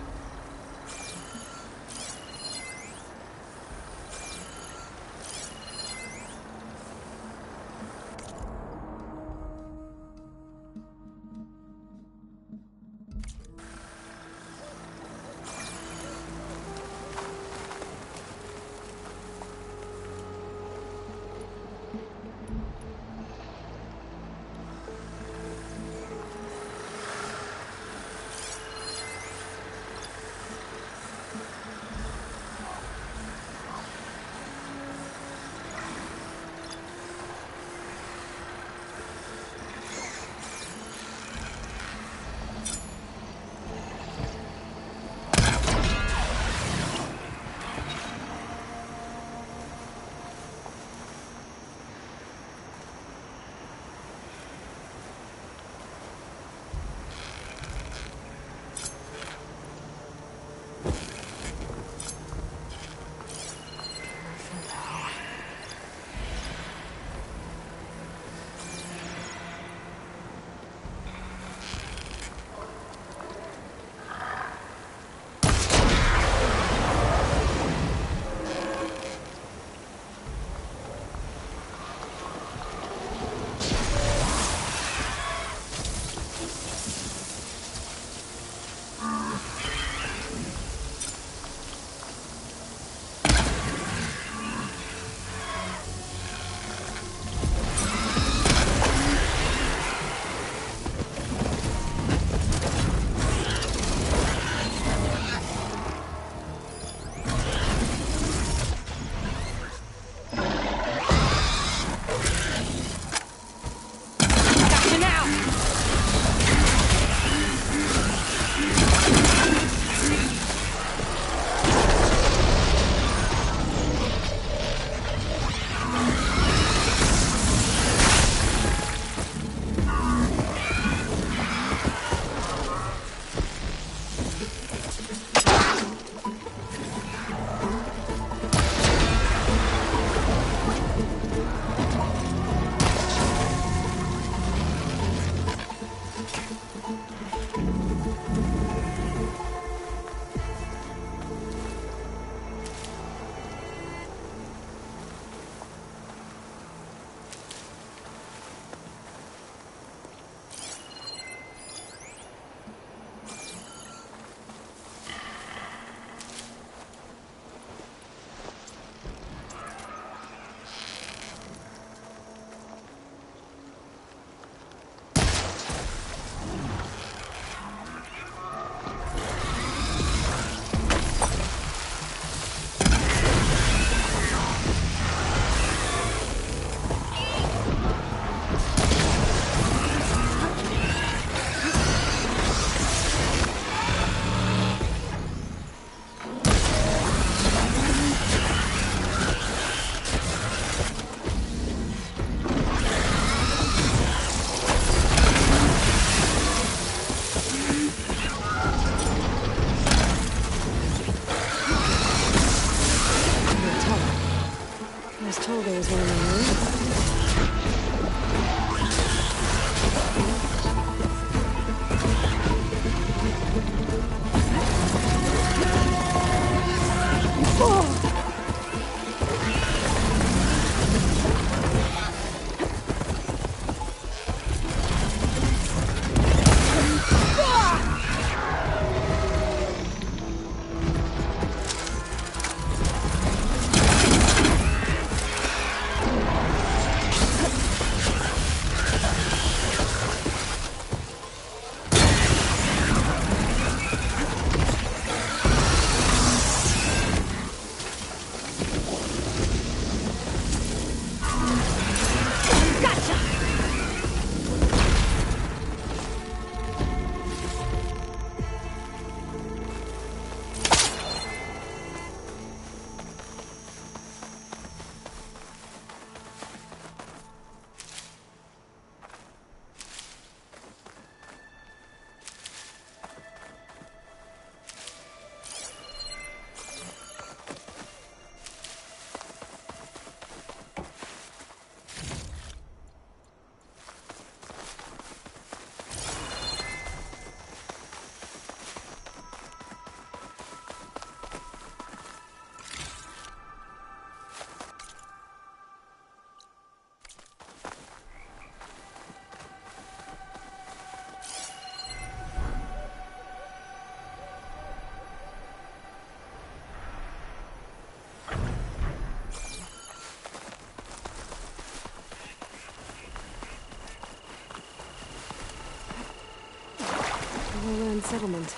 a lowland settlement.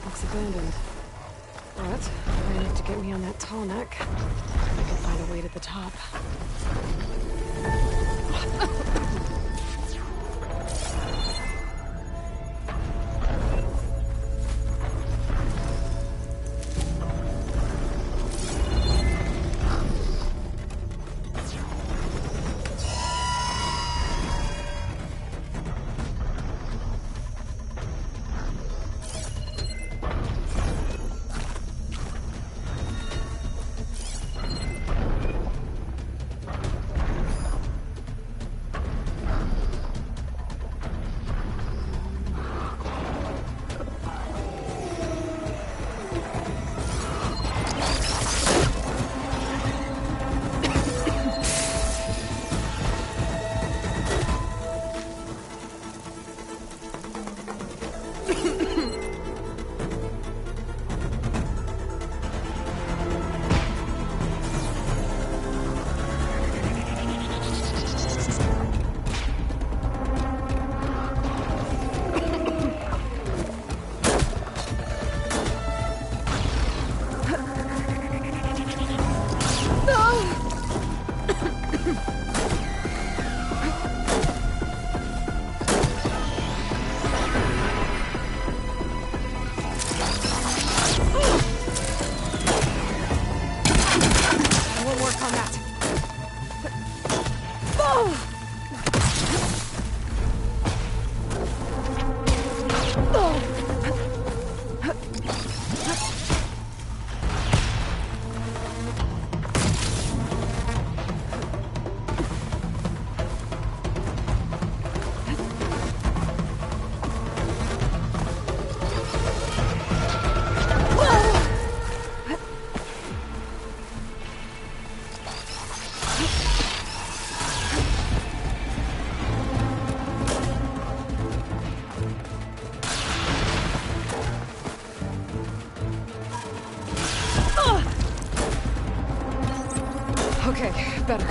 Looks abandoned. But high enough to get me on that tall neck. I can find a way to the top. Okay, better.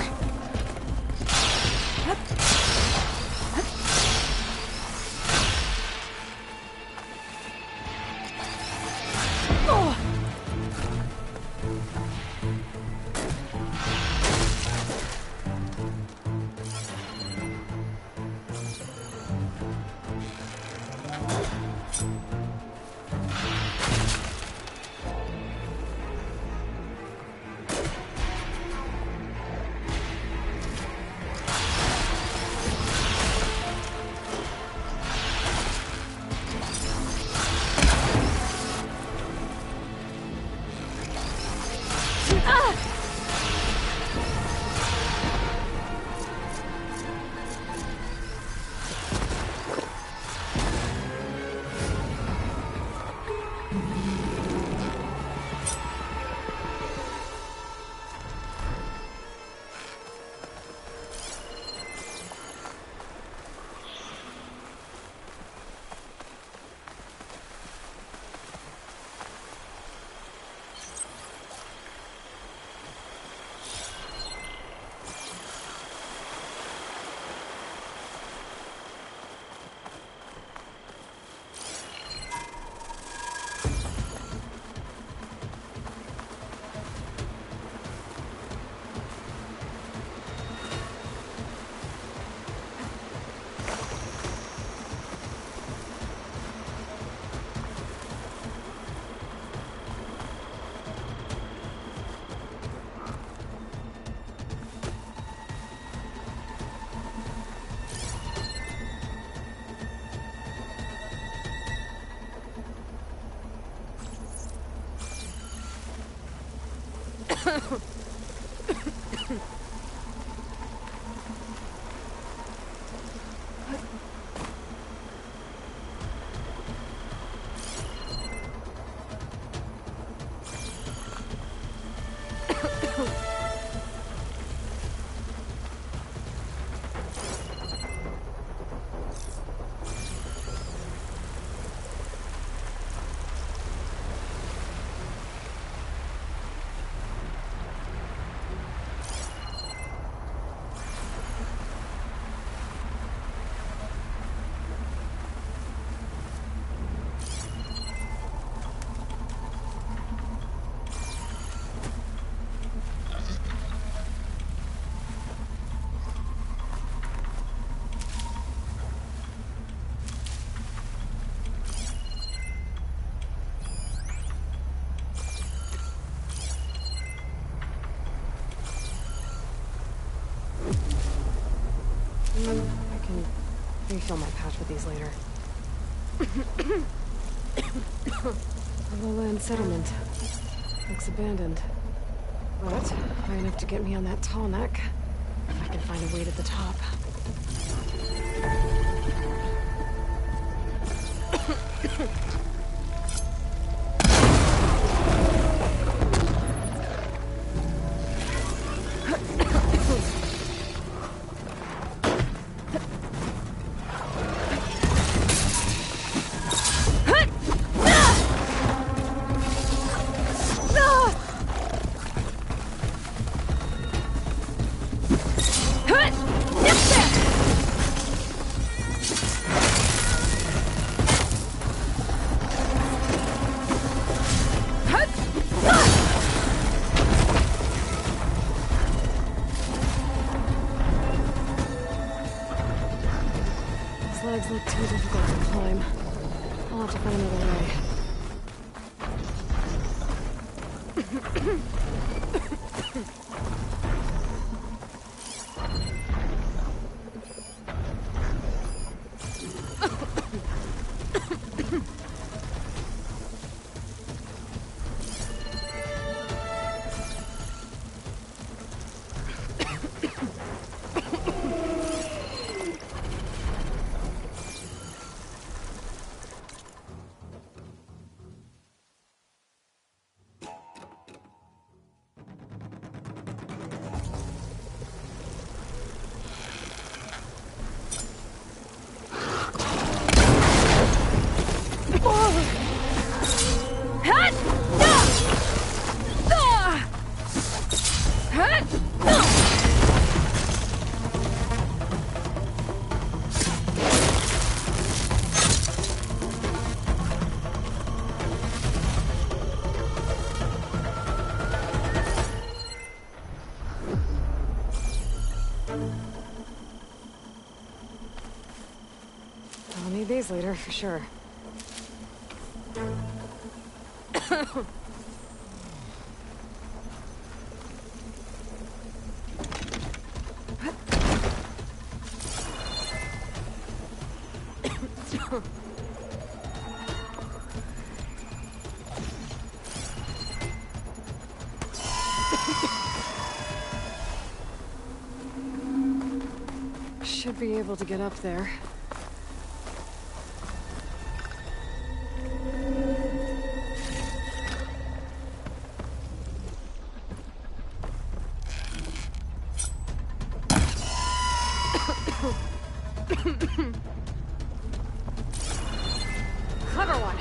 refill my patch with these later. A lowland settlement. Looks abandoned. But high enough to get me on that tall neck. If I can find a way to the top. Legs look too difficult to climb. I'll have to find another way. I'll need these later, for sure. Should be able to get up there. Clever one.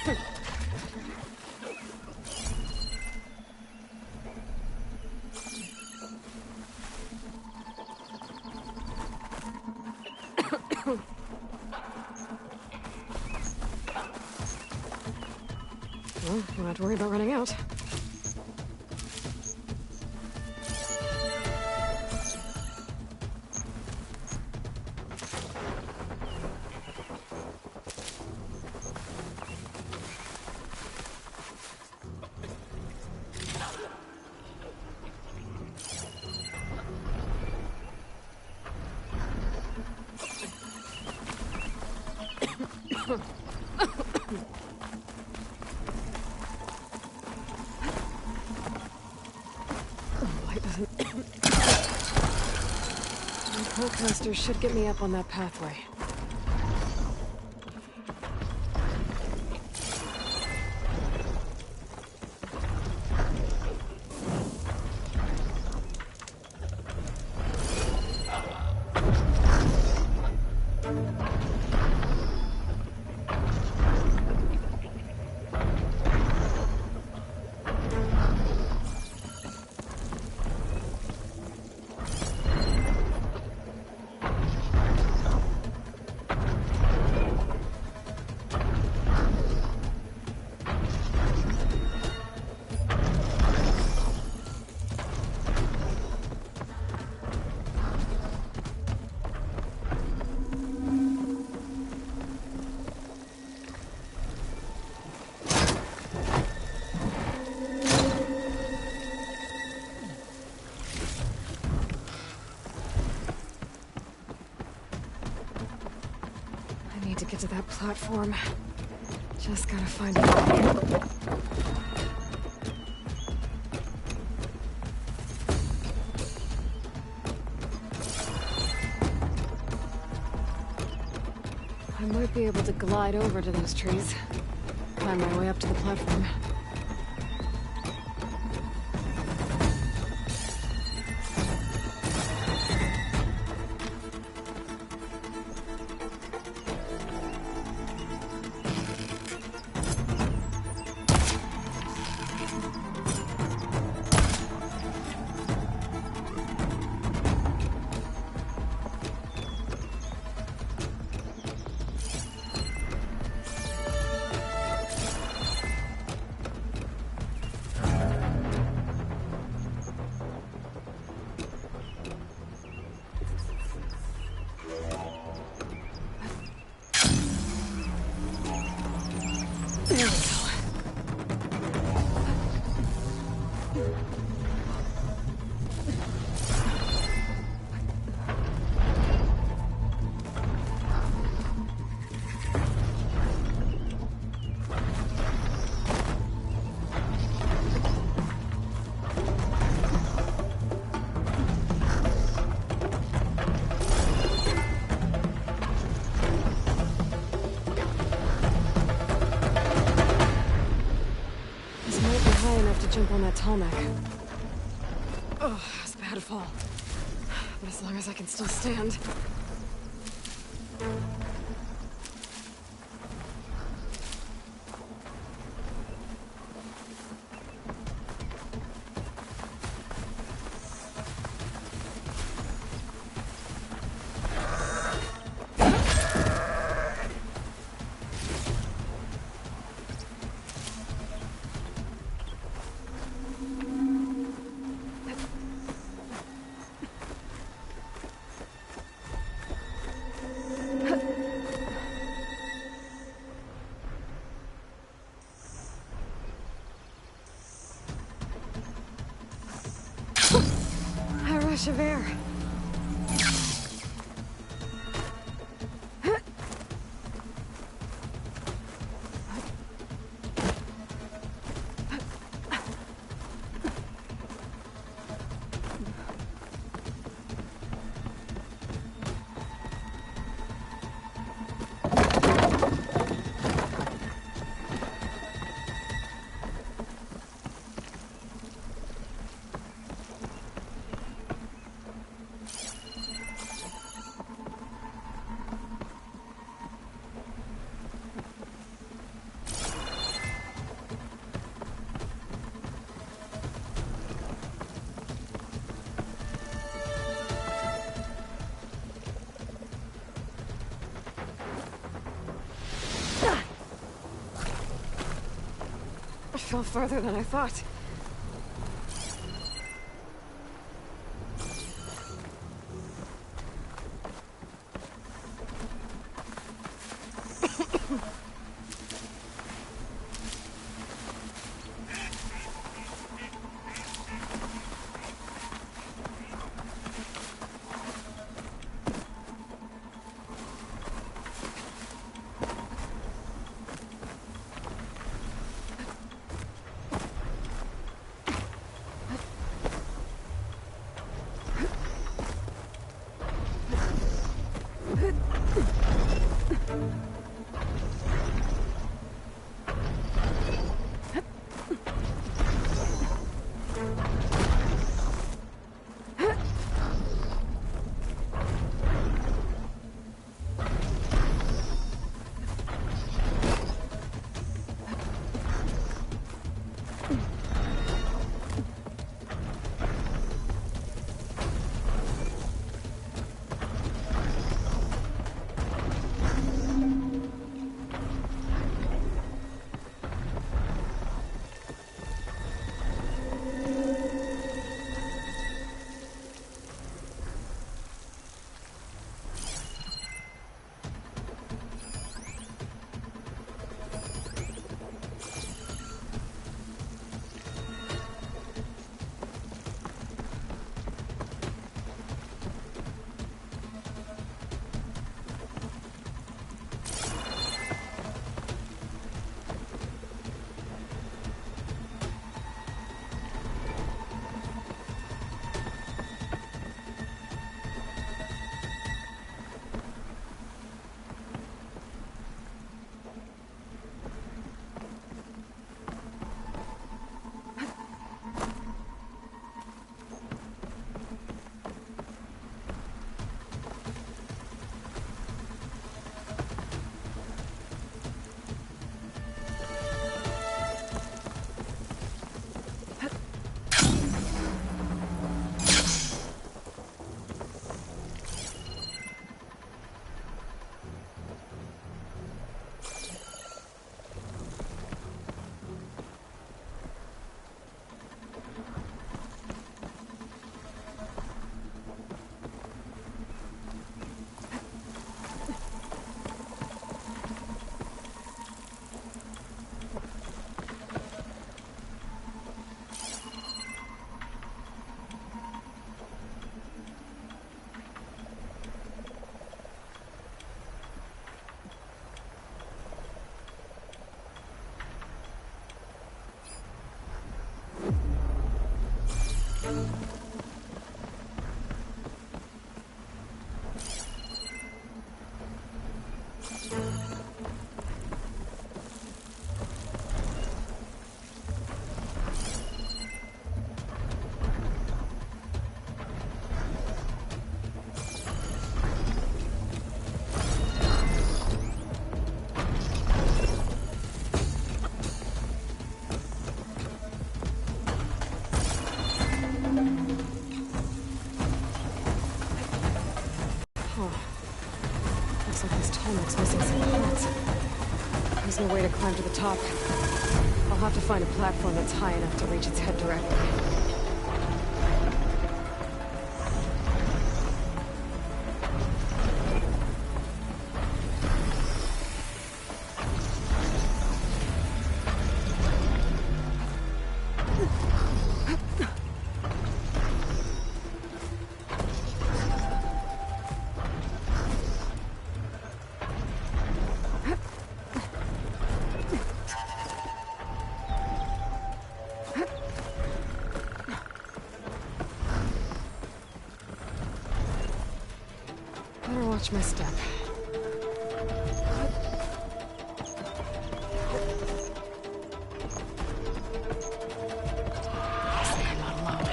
Well, don't have to worry about running out. Pulcasters should get me up on that pathway. To get to that platform. Just gotta find it. I might be able to glide over to those trees. Climb my way up to the platform. Jump on that tall neck. Oh, it's a bad fall. But as long as I can still stand. Rush of air. I fell farther than I thought. There's no way to climb to the top. I'll have to find a platform that's high enough to reach its head directly. Better watch my step. Looks like I'm not alone.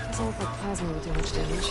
Doesn't look like plasma will do much damage.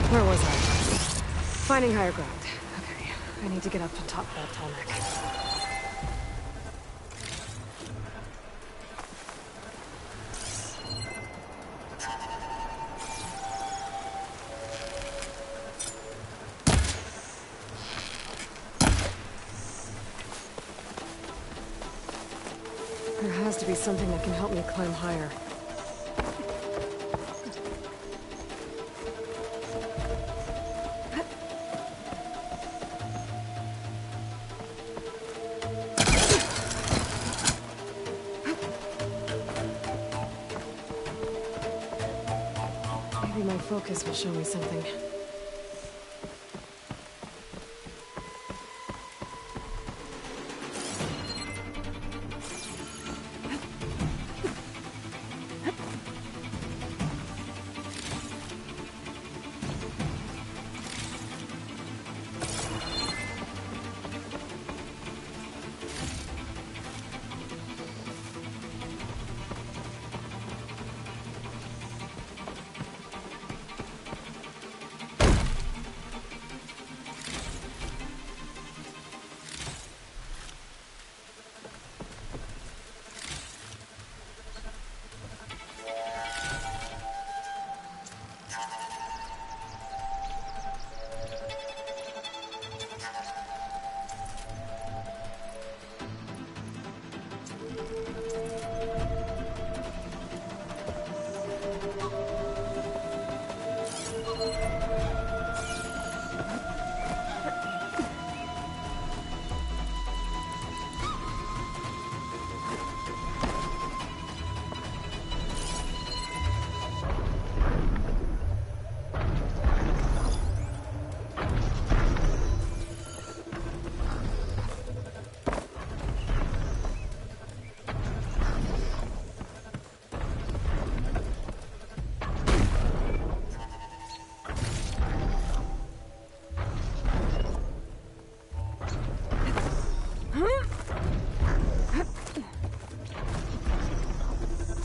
Where was I? Finding higher ground. Okay, I need to get up to top that tall neck. There has to be something that can help me climb higher. Maybe my focus will show me something.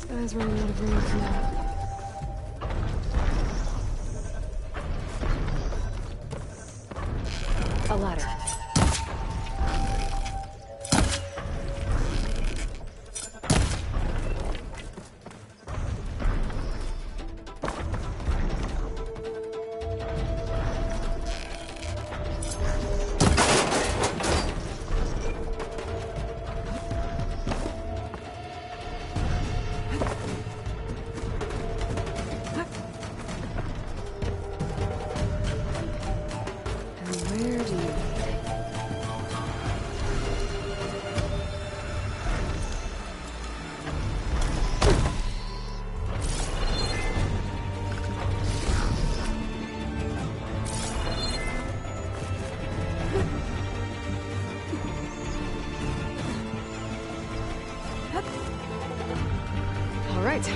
Guy's running out of room for now. A ladder. Alright.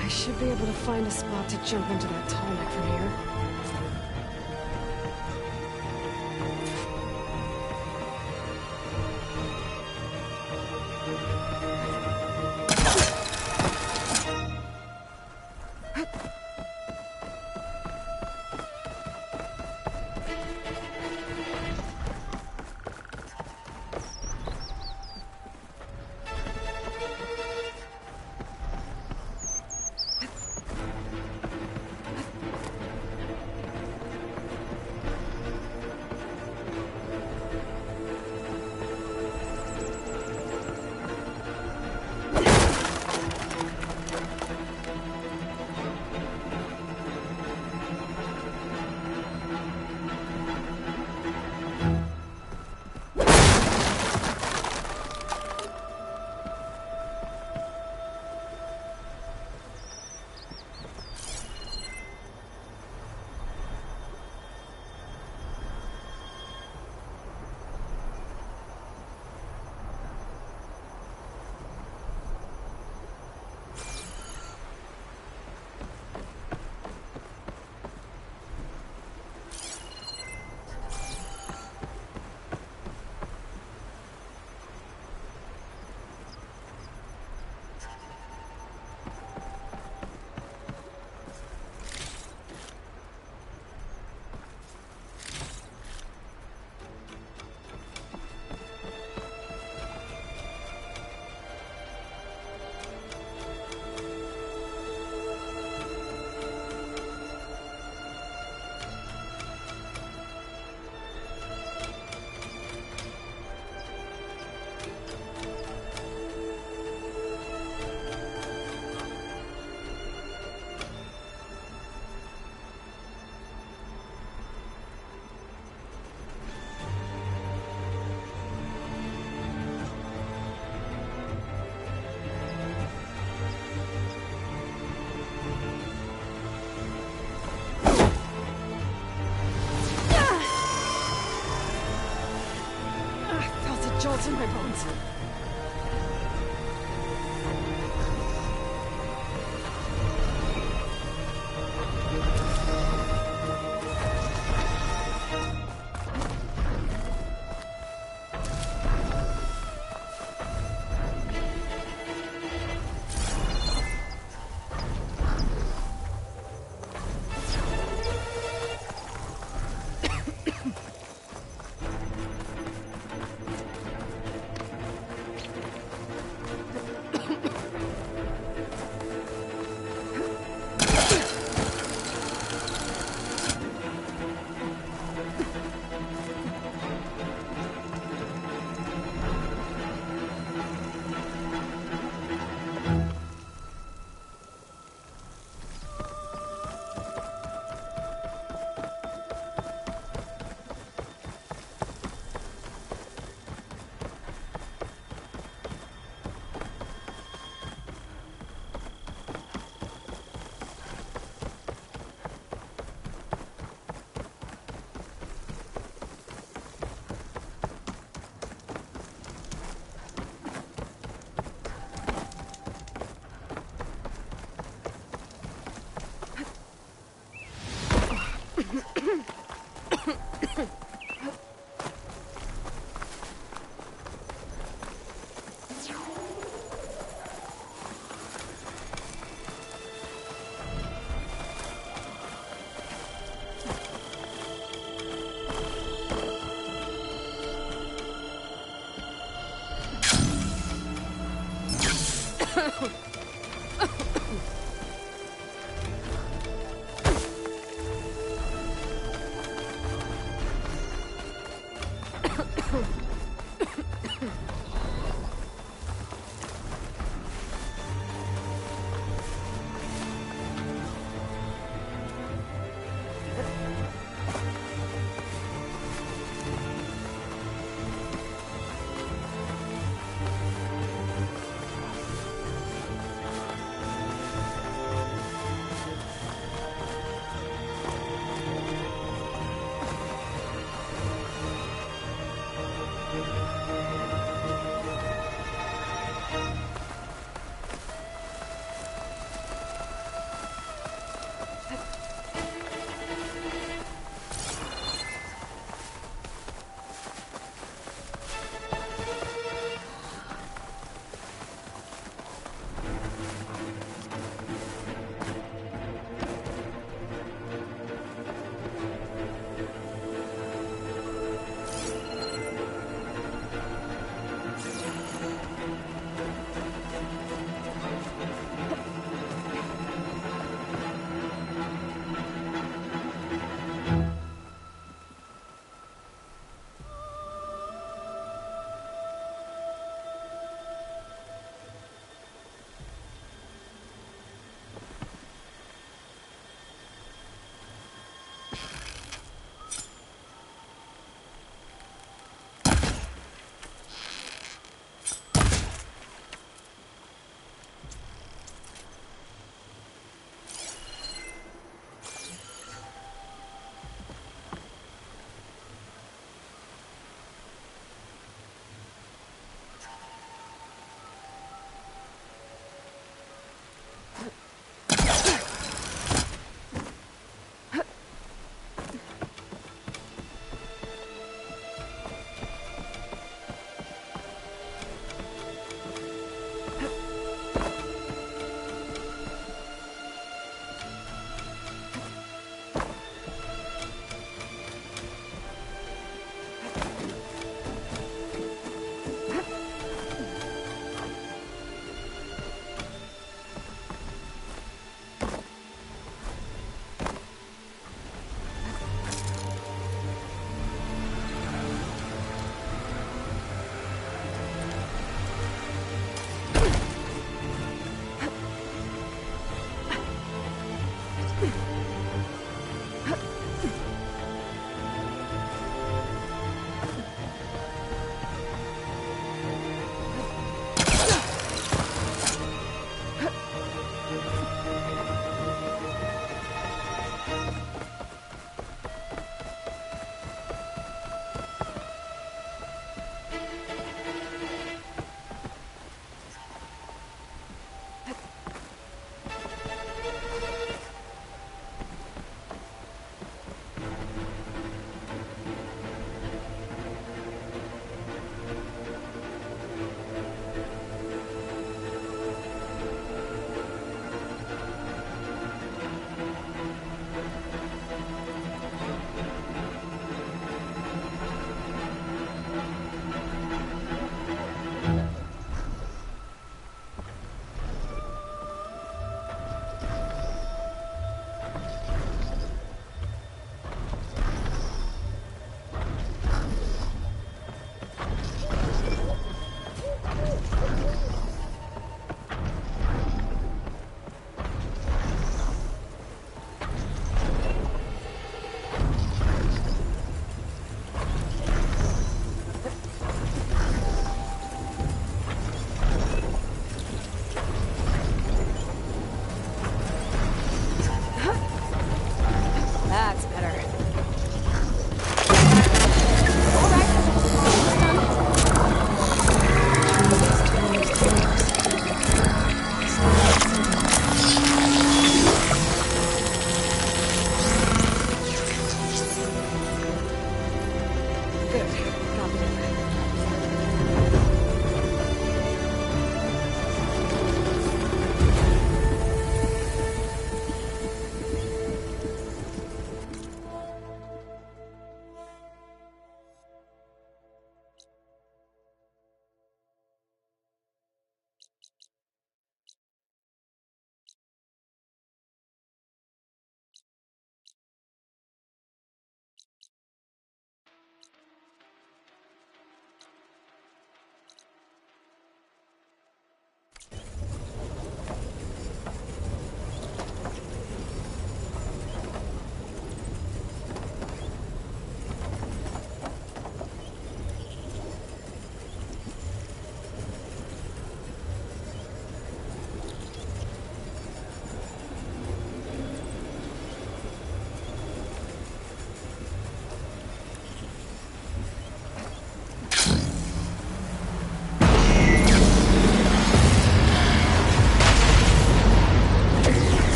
I should be able to find a spot to jump into that tall neck from here. salt in my bones.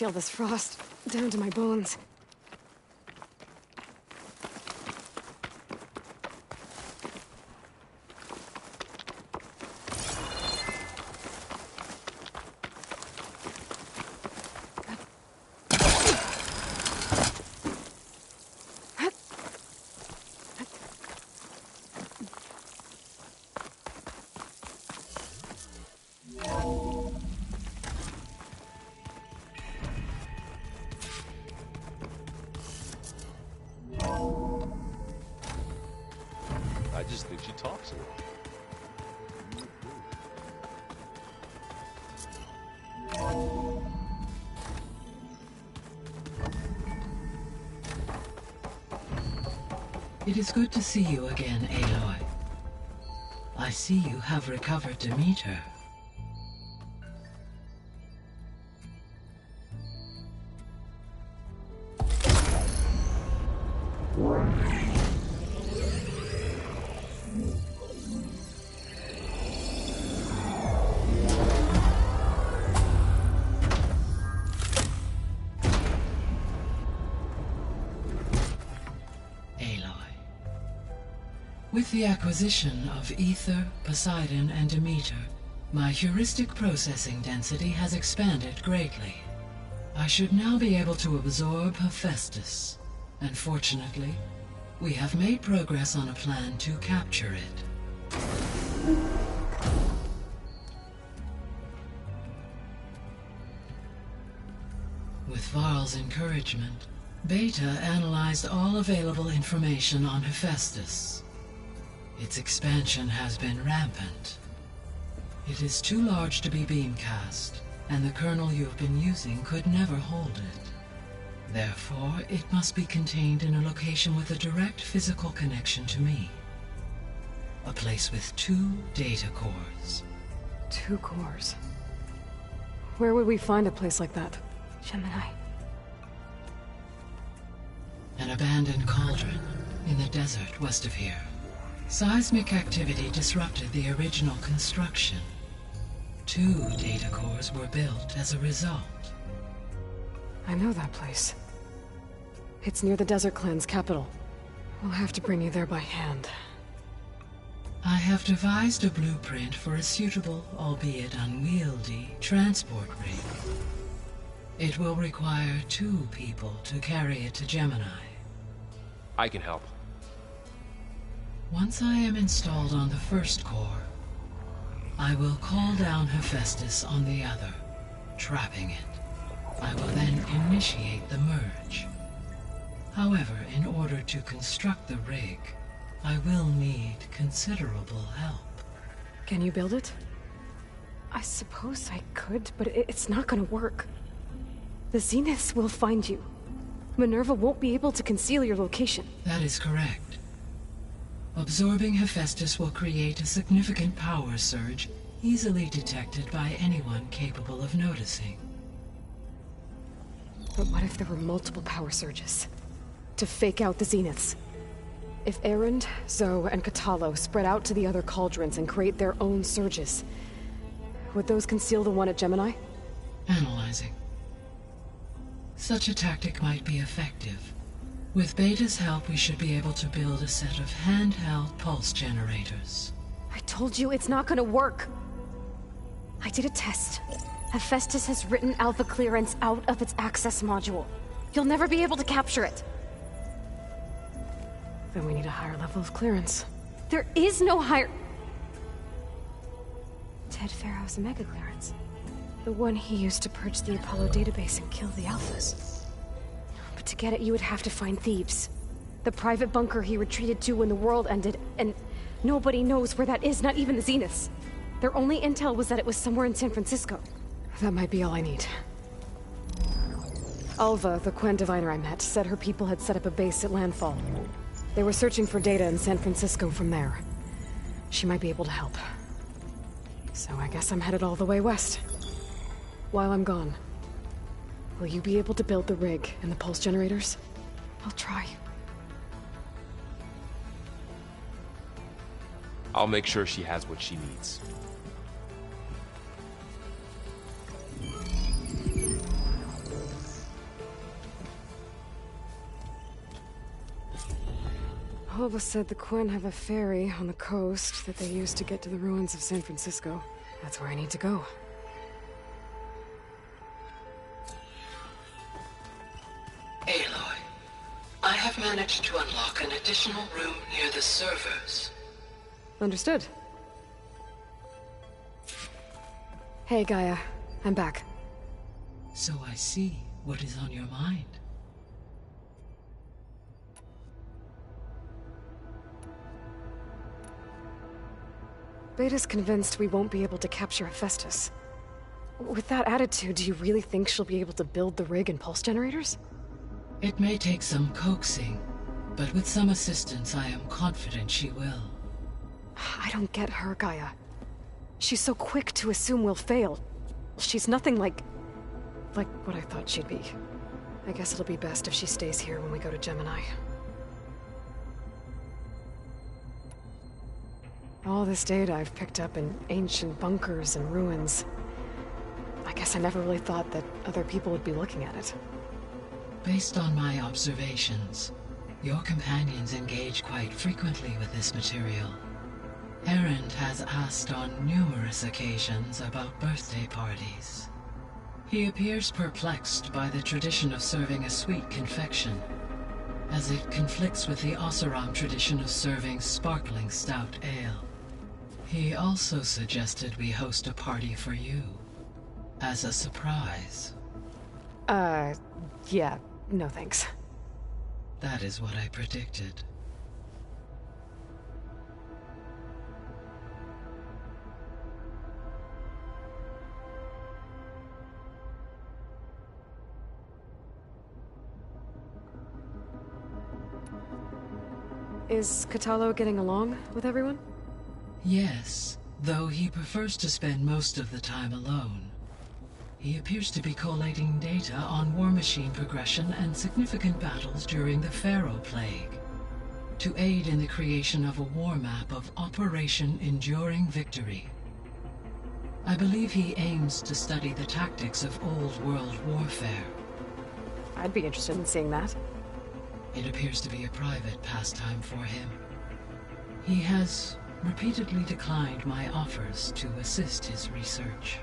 feel this frost down to my bones. I just think she talks a lot. It is good to see you again, Aloy. I see you have recovered Demeter. With the acquisition of Ether, Poseidon, and Demeter, my heuristic processing density has expanded greatly. I should now be able to absorb Hephaestus, and fortunately, we have made progress on a plan to capture it. With Varl's encouragement, Beta analyzed all available information on Hephaestus. Its expansion has been rampant. It is too large to be beamcast, and the kernel you have been using could never hold it. Therefore, it must be contained in a location with a direct physical connection to me. A place with 2 data cores. 2 cores? Where would we find a place like that? Gemini. An abandoned cauldron in the desert west of here. Seismic activity disrupted the original construction. 2 data cores were built as a result. I know that place. It's near the Desert Clan's capital. We'll have to bring you there by hand. I have devised a blueprint for a suitable, albeit unwieldy, transport rig. It will require 2 people to carry it to Gemini. I can help. Once I am installed on the first core, I will call down Hephaestus on the other, trapping it. I will then initiate the merge. However, in order to construct the rig, I will need considerable help. Can you build it? I suppose I could, but it's not gonna work. The Zeniths will find you. Minerva won't be able to conceal your location. That is correct. Absorbing Hephaestus will create a significant power surge, easily detected by anyone capable of noticing. But what if there were multiple power surges? To fake out the Zeniths? If Erend, Zoe, and Katalo spread out to the other cauldrons and create their own surges, would those conceal the one at Gemini? Analyzing. Such a tactic might be effective. With Beta's help, we should be able to build a set of handheld pulse generators. I told you it's not gonna work. I did a test. Hephaestus has written Alpha clearance out of its access module. You'll never be able to capture it. Then we need a higher level of clearance. There is no higher... Ted Pharaoh's mega clearance. The one he used to purge the Apollo database and kill the Alphas. But to get it, you would have to find Thebes. The private bunker he retreated to when the world ended, and nobody knows where that is, not even the Zeniths. Their only intel was that it was somewhere in San Francisco. That might be all I need. Alva, the Quen diviner I met, said her people had set up a base at landfall. They were searching for data in San Francisco from there. She might be able to help. So I guess I'm headed all the way west. While I'm gone, will you be able to build the rig and the pulse generators? I'll try. I'll make sure she has what she needs. Hova said the Quinn have a ferry on the coast that they use to get to the ruins of San Francisco. That's where I need to go. Aloy, I have managed to unlock an additional room near the servers. Understood. Hey, Gaia. I'm back. So I see what is on your mind. Beta's convinced we won't be able to capture Hephaestus. With that attitude, do you really think she'll be able to build the rig and pulse generators? It may take some coaxing, but with some assistance, I am confident she will. I don't get her, Gaia. She's so quick to assume we'll fail. She's nothing like what I thought she'd be. I guess it'll be best if she stays here when we go to Gemini. All this data I've picked up in ancient bunkers and ruins. I guess I never really thought that other people would be looking at it. Based on my observations, your companions engage quite frequently with this material. Erend has asked on numerous occasions about birthday parties. He appears perplexed by the tradition of serving a sweet confection, as it conflicts with the Oseram tradition of serving sparkling stout ale. He also suggested we host a party for you, as a surprise. Yeah, no thanks. That is what I predicted. Is Katalo getting along with everyone? Yes, though he prefers to spend most of the time alone. He appears to be collating data on war machine progression and significant battles during the Pharaoh Plague, to aid in the creation of a war map of Operation Enduring Victory. I believe he aims to study the tactics of Old World warfare. I'd be interested in seeing that. It appears to be a private pastime for him. He has repeatedly declined my offers to assist his research.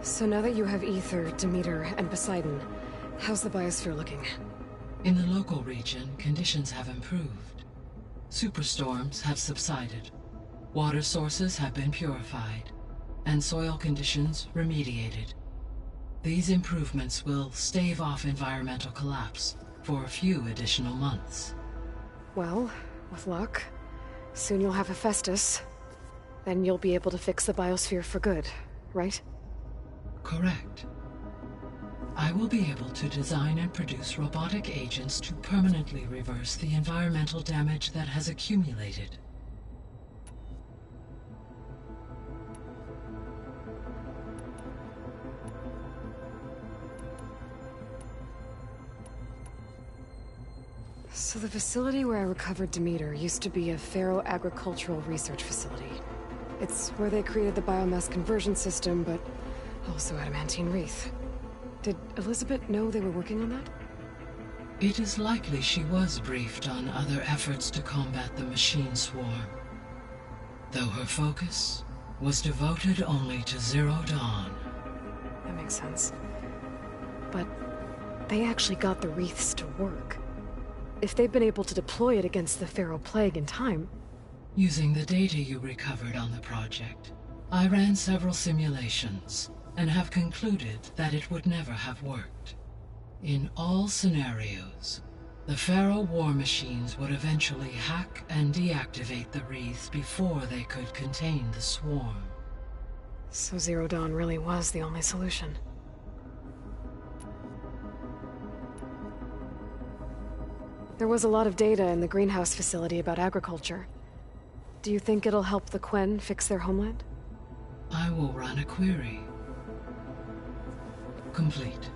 So now that you have Ether, Demeter, and Poseidon, how's the biosphere looking? In the local region, conditions have improved. Superstorms have subsided. Water sources have been purified, and soil conditions remediated. These improvements will stave off environmental collapse for a few additional months. Well, with luck, soon you'll have Hephaestus. Then you'll be able to fix the biosphere for good, right? Correct. I will be able to design and produce robotic agents to permanently reverse the environmental damage that has accumulated. So the facility where I recovered Demeter used to be a Pharaoh agricultural research facility. It's where they created the biomass conversion system, but also adamantine wreath. Did Elizabeth know they were working on that? It is likely she was briefed on other efforts to combat the machine swarm, though her focus was devoted only to Zero Dawn. That makes sense. But they actually got the wreaths to work. If they've been able to deploy it against the Pharaoh Plague in time... Using the data you recovered on the project, I ran several simulations and have concluded that it would never have worked. In all scenarios, the Pharaoh war machines would eventually hack and deactivate the wreaths before they could contain the swarm. So Zero Dawn really was the only solution. There was a lot of data in the greenhouse facility about agriculture. Do you think it'll help the Quen fix their homeland? I will run a query. Complete.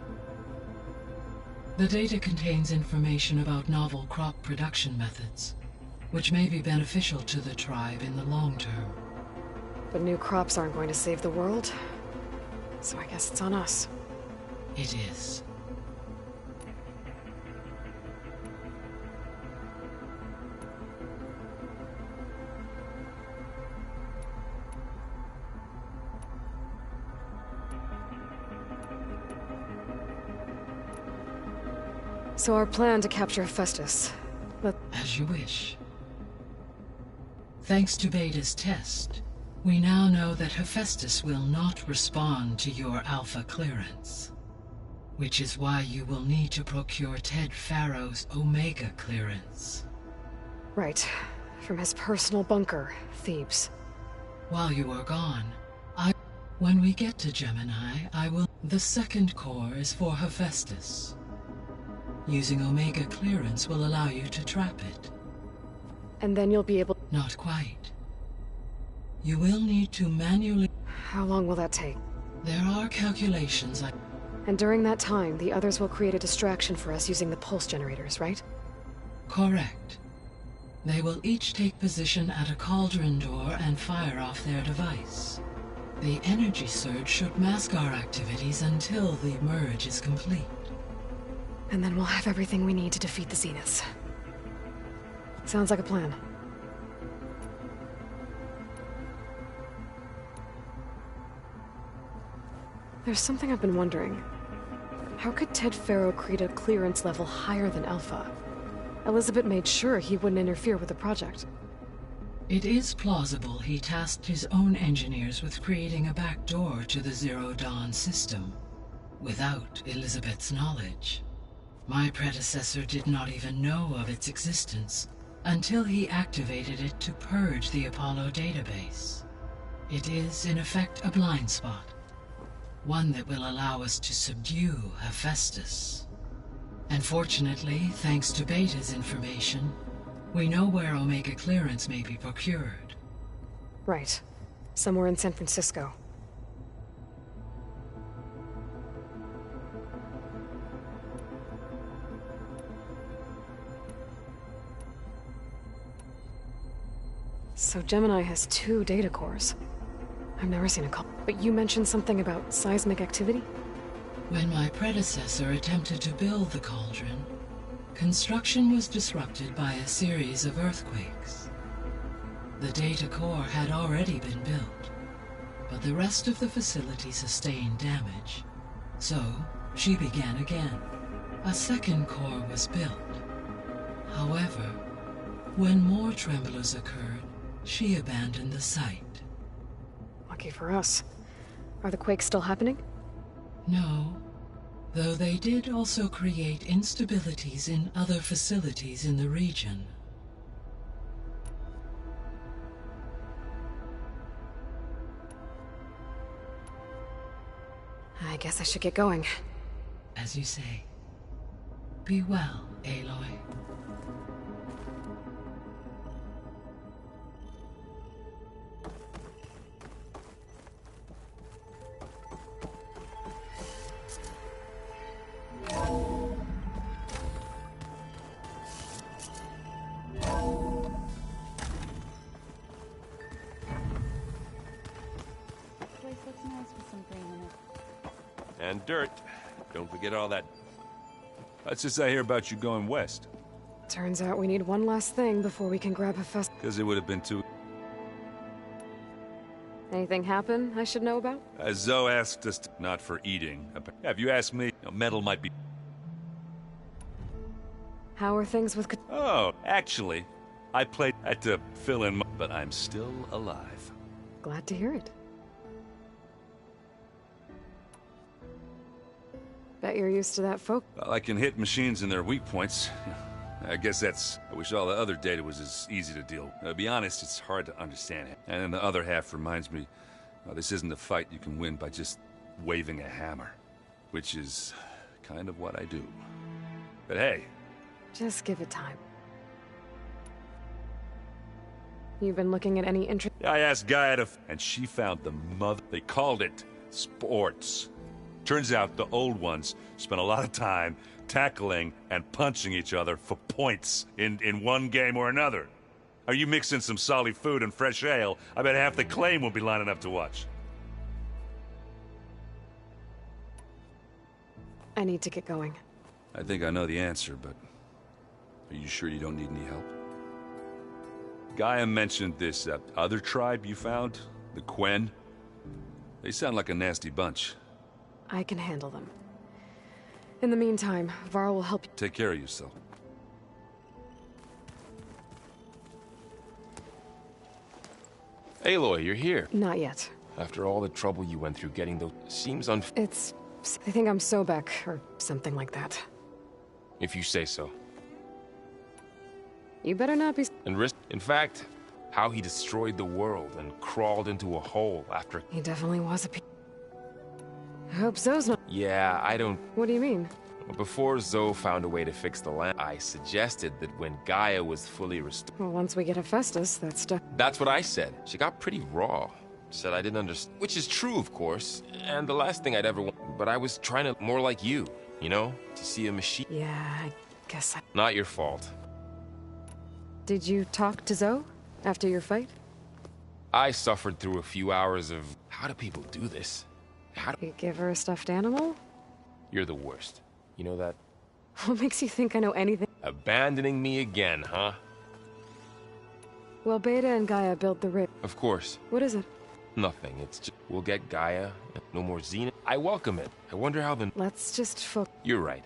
The data contains information about novel crop production methods, which may be beneficial to the tribe in the long term. But new crops aren't going to save the world, so I guess it's on us. It is. So our plan to capture Hephaestus. As you wish. Thanks to Beta's test, we now know that Hephaestus will not respond to your Alpha clearance. Which is why you will need to procure Ted Farrow's Omega clearance. Right. From his personal bunker, Thebes. While you are gone, when we get to Gemini, The second core is for Hephaestus. Using Omega clearance will allow you to trap it. And then you'll be able... Not quite. You will need to manually... How long will that take? There are calculations And during that time, the others will create a distraction for us using the pulse generators, right? Correct. They will each take position at a cauldron door and fire off their device. The energy surge should mask our activities until the merge is complete. And then we'll have everything we need to defeat the Zeniths. Sounds like a plan. There's something I've been wondering. How could Ted Farrow create a clearance level higher than Alpha? Elizabeth made sure he wouldn't interfere with the project. It is plausible he tasked his own engineers with creating a back door to the Zero Dawn system, without Elizabeth's knowledge. My predecessor did not even know of its existence until he activated it to purge the Apollo database. It is, in effect, a blind spot. One that will allow us to subdue Hephaestus. And fortunately, thanks to Beta's information, we know where Omega clearance may be procured. Right. Somewhere in San Francisco. So Gemini has 2 data cores. I've never seen a couple. But you mentioned something about seismic activity? When my predecessor attempted to build the cauldron, construction was disrupted by a series of earthquakes. The data core had already been built, but the rest of the facility sustained damage. So, she began again. A second core was built. However, when more tremblers occurred, she abandoned the site. Lucky for us. Are the quakes still happening? No, though they did also create instabilities in other facilities in the region. I guess I should get going. As you say. Be well, Aloy. And dirt. Don't forget all that. What's this I hear about you going west? Turns out we need one last thing before we can grab Hephaestus. Because it would have been too... Anything happen I should know about? Zoe asked us to... Not for eating. If you ask me, metal might be... How are things with... Oh, actually, I had to fill in, but I'm still alive. Glad to hear it. Bet you're used to that, folk. Well, I can hit machines in their weak points. I guess that's... I wish all the other data was as easy to deal with. To be honest, it's hard to understand it. And then the other half reminds me, this isn't a fight you can win by just waving a hammer. Which is kind of what I do. But hey... Just give it time. You've been looking at any interest... I asked Gaia and she found the mother... They called it sports. Turns out the old ones spent a lot of time tackling and punching each other for points in one game or another. Are you mixing some solid food and fresh ale? I bet half the claim will be lining up to watch. I need to get going. I think I know the answer, but are you sure you don't need any help? Gaia mentioned this other tribe you found, the Quen. They sound like a nasty bunch. I can handle them. In the meantime, Varl will help you. Take care of yourself. Aloy, you're here. Not yet. After all the trouble you went through getting those... Seems It's... I think I'm Sobek, or something like that. If you say so. You better not be... In fact, how he destroyed the world and crawled into a hole after... He definitely was a... I hope Zoe's not... Yeah, I don't... What do you mean? Before Zoe found a way to fix the land, I suggested that when Gaia was fully restored... Well, once we get Hephaestus, that stuff... That's what I said. She got pretty raw. Said I didn't understand. Which is true, of course. And the last thing I'd ever want... But I was trying to... More like you, you know? To see a machine... Yeah, I guess I... Not your fault. Did you talk to Zoe after your fight? I suffered through a few hours of... How do people do this? How do... You give her a stuffed animal? You're the worst. You know that? What makes you think I know anything? Abandoning me again, huh? Well, Beta and Gaia built the rig. Of course. What is it? Nothing. It's just... We'll get Gaia. No more Xena. I welcome it. I wonder how the... Let's just focus. You're right.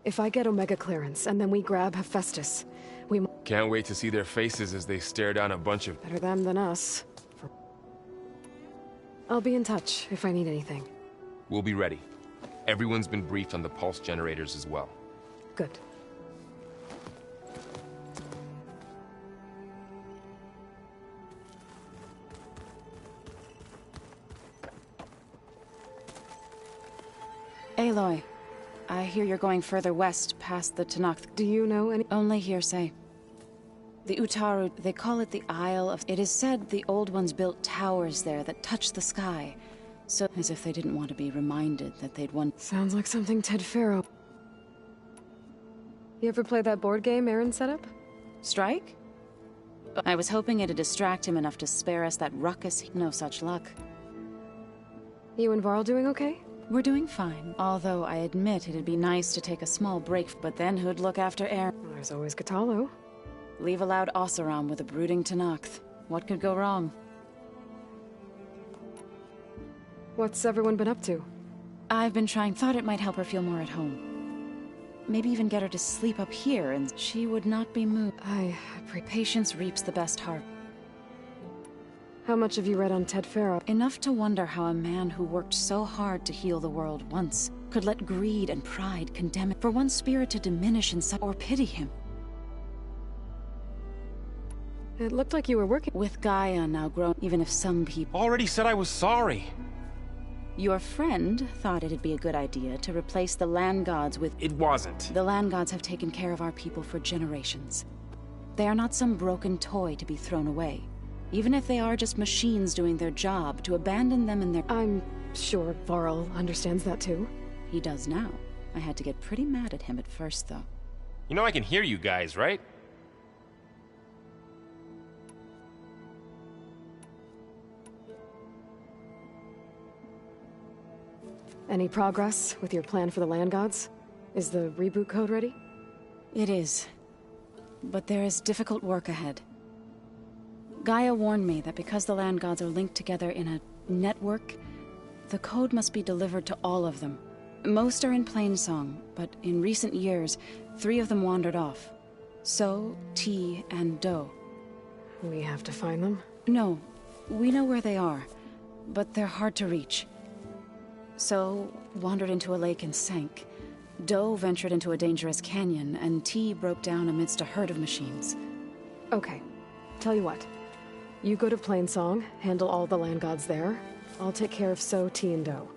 If I get Omega clearance, and then we grab Hephaestus, we... Can't wait to see their faces as they stare down a bunch of... Better them than us. I'll be in touch if I need anything. We'll be ready. Everyone's been briefed on the pulse generators as well. Good. Aloy, I hear you're going further west past the Tanakh. Do you know any? Only hearsay. The Utaru, they call it the Isle of... It is said the Old Ones built towers there that touch the sky. So, as if they didn't want to be reminded that they'd won. Sounds like something Ted Faro. You ever play that board game Aaron set up? Strike? I was hoping it'd distract him enough to spare us that ruckus. No such luck. You and Varl doing okay? We're doing fine. Although I admit it'd be nice to take a small break, but then who'd look after Aaron? There's always Katalo. Leave a loud Oseram with a brooding Tanakh. What could go wrong? What's everyone been up to? I've been trying. Thought it might help her feel more at home. Maybe even get her to sleep up here, and she would not be moved. Patience reaps the best harvest. How much have you read on Ted Faro? Enough to wonder how a man who worked so hard to heal the world once could let greed and pride condemn it, for one spirit to diminish in some or pity him. It looked like you were working with Gaia now grown, even if some people already said I was sorry. Your friend thought it'd be a good idea to replace the land gods with... It wasn't. The land gods have taken care of our people for generations. They are not some broken toy to be thrown away. Even if they are just machines doing their job, to abandon them in their... I'm sure Varl understands that too. He does now. I had to get pretty mad at him at first, though. You know I can hear you guys, right? Any progress with your plan for the land gods? Is the reboot code ready? It is. But there is difficult work ahead. Gaia warned me that because the land gods are linked together in a network, the code must be delivered to all of them. Most are in Plainsong, but in recent years, 3 of them wandered off. So, T, and Do. We have to find them? No. We know where they are, but they're hard to reach. So, wandered into a lake and sank. Do ventured into a dangerous canyon, and T broke down amidst a herd of machines. Okay. Tell you what. You go to Plainsong, handle all the land gods there. I'll take care of So, T, and Do.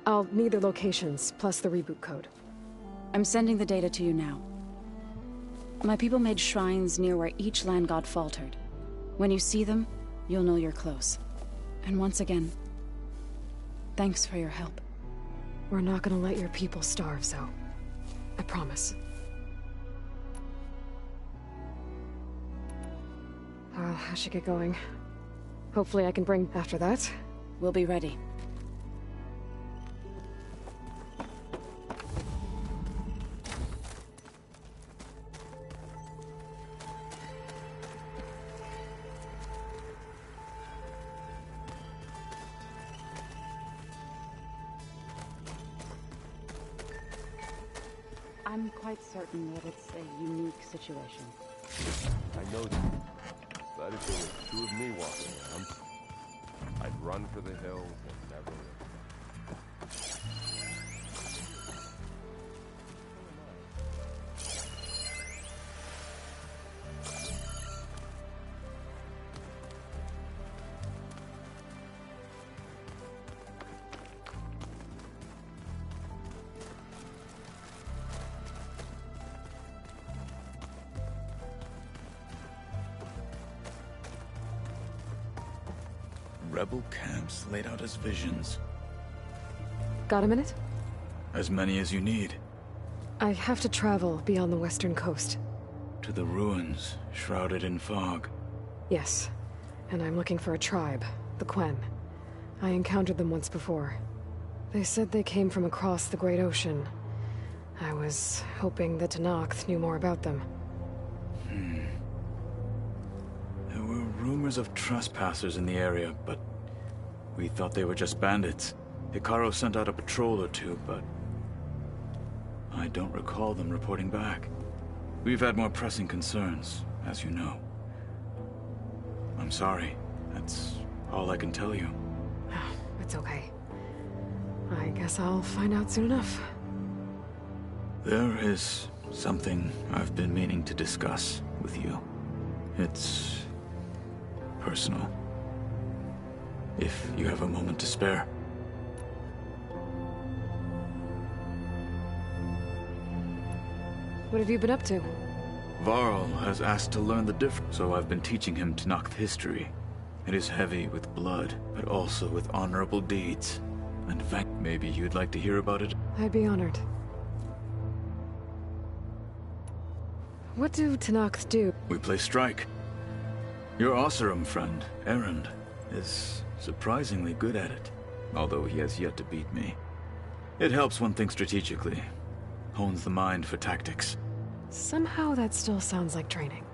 I'll need their locations, plus the reboot code. I'm sending the data to you now. My people made shrines near where each land god faltered. When you see them, you'll know you're close. And once again, thanks for your help. We're not gonna let your people starve, Zoe. I promise. I should get going. Hopefully I can bring after that. We'll be ready. I'm quite certain that it's a unique situation. I know that. But if there was two of me walking around, I'd run for the hills and never return. Rebel camps laid out as visions. Got a minute? As many as you need. I have to travel beyond the western coast. To the ruins, shrouded in fog. Yes, and I'm looking for a tribe, the Quen. I encountered them once before. They said they came from across the Great Ocean. I was hoping that Tenakth knew more about them. There were rumors of trespassers in the area, but we thought they were just bandits. Hikaru sent out a patrol or two, but I don't recall them reporting back. We've had more pressing concerns, as you know. I'm sorry. That's all I can tell you. It's okay. I guess I'll find out soon enough. There is something I've been meaning to discuss with you. It's personal. If you have a moment to spare. What have you been up to? Varl has asked to learn the difference, so I've been teaching him Tenakth history. It is heavy with blood, but also with honorable deeds. And maybe you'd like to hear about it? I'd be honored. What do Tenakth do? We play strike. Your Oseram friend, Erend, is surprisingly good at it, although he has yet to beat me. It helps one think strategically, hones the mind for tactics. Somehow that still sounds like training.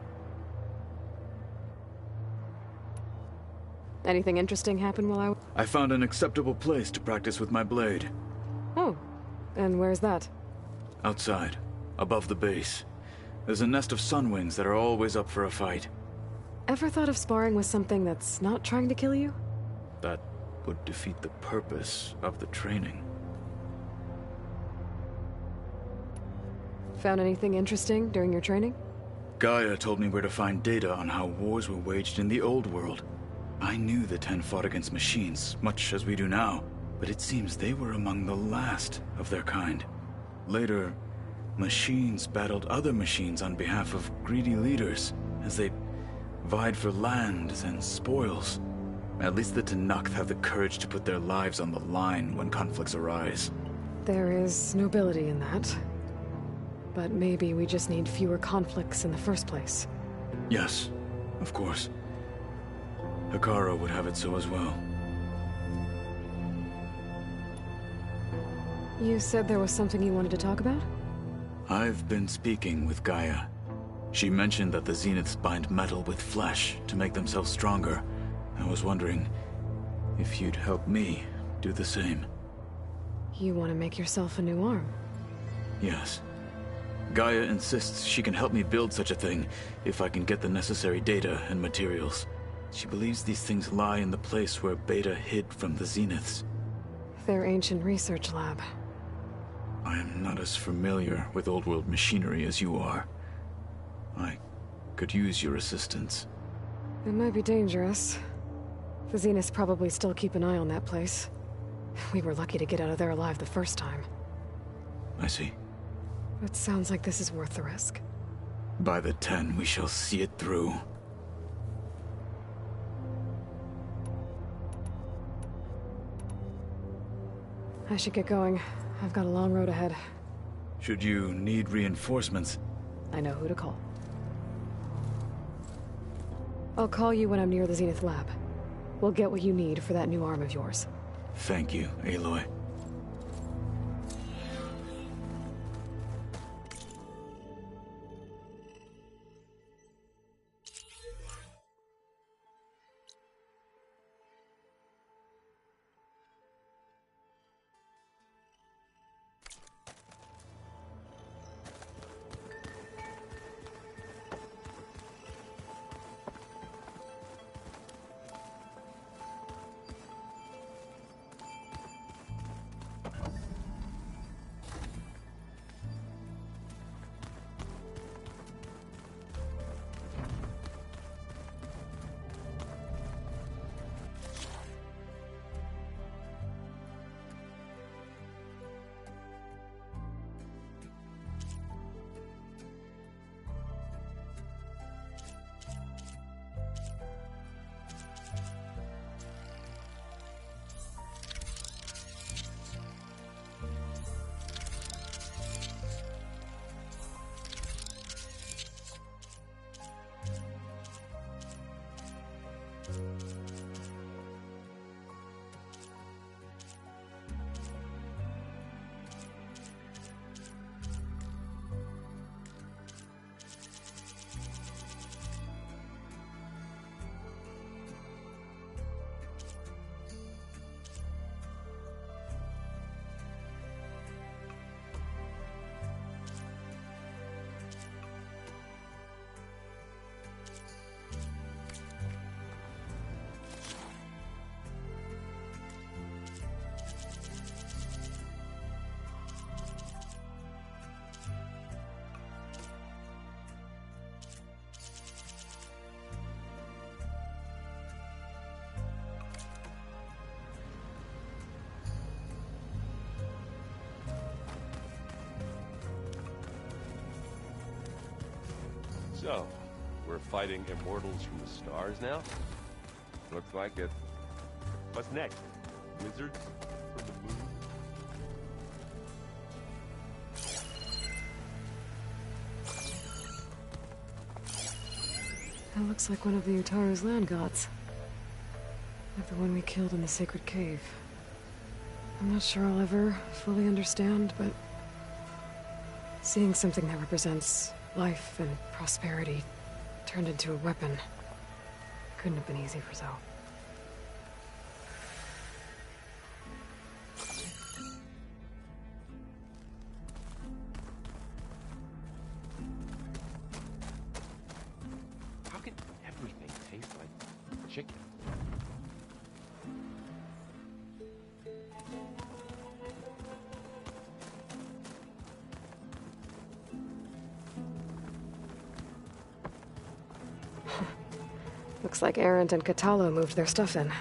Anything interesting happen while I found an acceptable place to practice with my blade. Oh, and where's that? Outside, above the base. There's a nest of sunwings that are always up for a fight. Ever thought of sparring with something that's not trying to kill you? That would defeat the purpose of the training. Found anything interesting during your training? Gaia told me where to find data on how wars were waged in the old world. I knew the Ten fought against machines, much as we do now, but it seems they were among the last of their kind. Later, machines battled other machines on behalf of greedy leaders, as they vied for lands and spoils. At least the Tenakth have the courage to put their lives on the line when conflicts arise. There is nobility in that. But maybe we just need fewer conflicts in the first place. Yes, of course. Hikaru would have it so as well. You said there was something you wanted to talk about? I've been speaking with Gaia. She mentioned that the Zeniths bind metal with flesh to make themselves stronger. I was wondering if you'd help me do the same. You want to make yourself a new arm? Yes. Gaia insists she can help me build such a thing if I can get the necessary data and materials. She believes these things lie in the place where Beta hid from the Zeniths. Their ancient research lab. I am not as familiar with old world machinery as you are. I could use your assistance. It might be dangerous. The Zeniths probably still keep an eye on that place. We were lucky to get out of there alive the first time. I see. It sounds like this is worth the risk. By the 10, we shall see it through. I should get going. I've got a long road ahead. Should you need reinforcements, I know who to call. I'll call you when I'm near the Zenith lab. We'll get what you need for that new arm of yours. Thank you, Aloy. So, we're fighting immortals from the stars now? Looks like it. What's next? Wizards from the moon? That looks like one of the Utaru's land gods. Like the one we killed in the sacred cave. I'm not sure I'll ever fully understand, but seeing something that represents life and prosperity turned into a weapon couldn't have been easy for Zoe. How can everything taste like chicken? Looks like Arendt and Katalo moved their stuff in.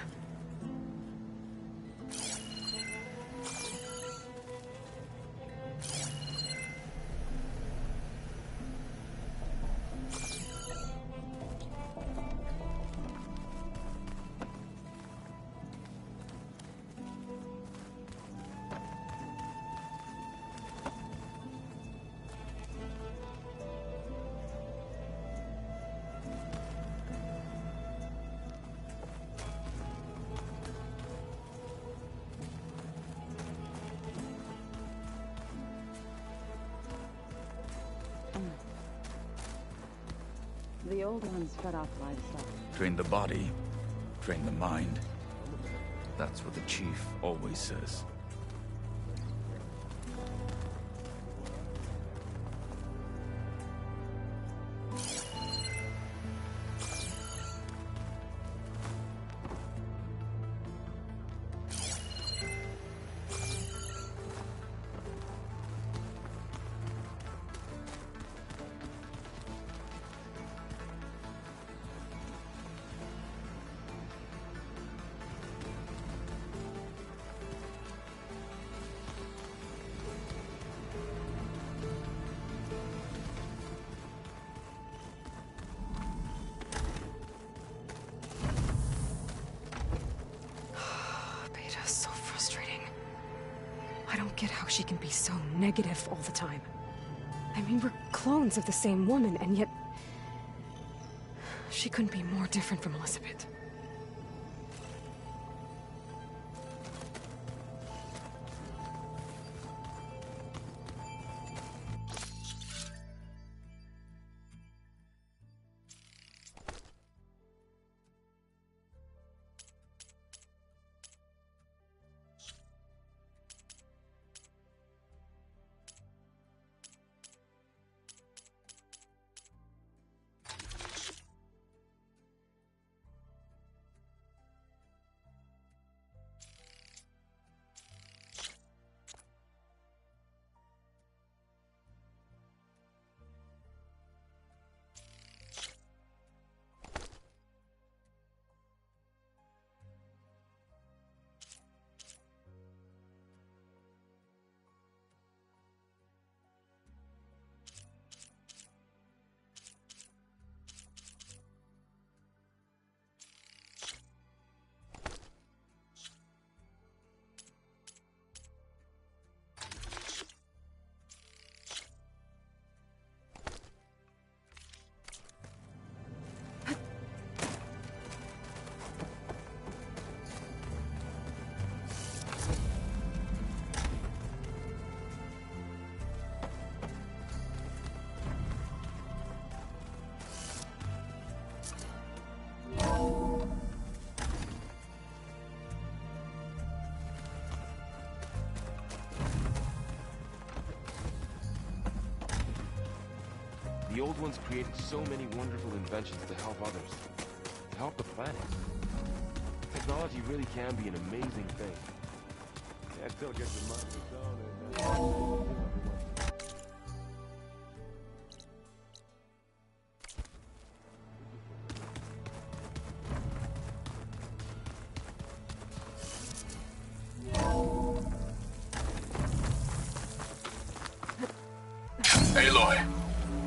The old ones fed off livestock. Train the body, train the mind. That's what the chief always says. I don't get how she can be so negative all the time. I mean, we're clones of the same woman, and yet she couldn't be more different from Elizabeth. The old ones created so many wonderful inventions to help others, to help the planet. Technology really can be an amazing thing. Yeah, still gets your mind its own and, Aloy,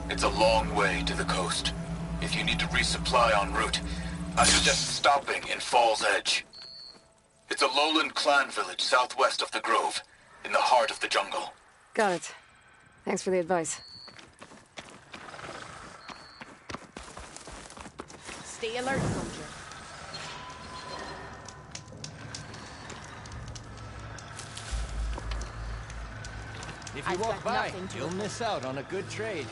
It's a long way to the coast. If you need to resupply en route, I suggest stopping in Fall's Edge. It's a lowland clan village southwest of the Grove, in the heart of the jungle. Got it. Thanks for the advice. Stay alert, soldier. If you walk by, you'll miss out on a good trade.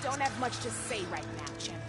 Don't have much to say right now, champion.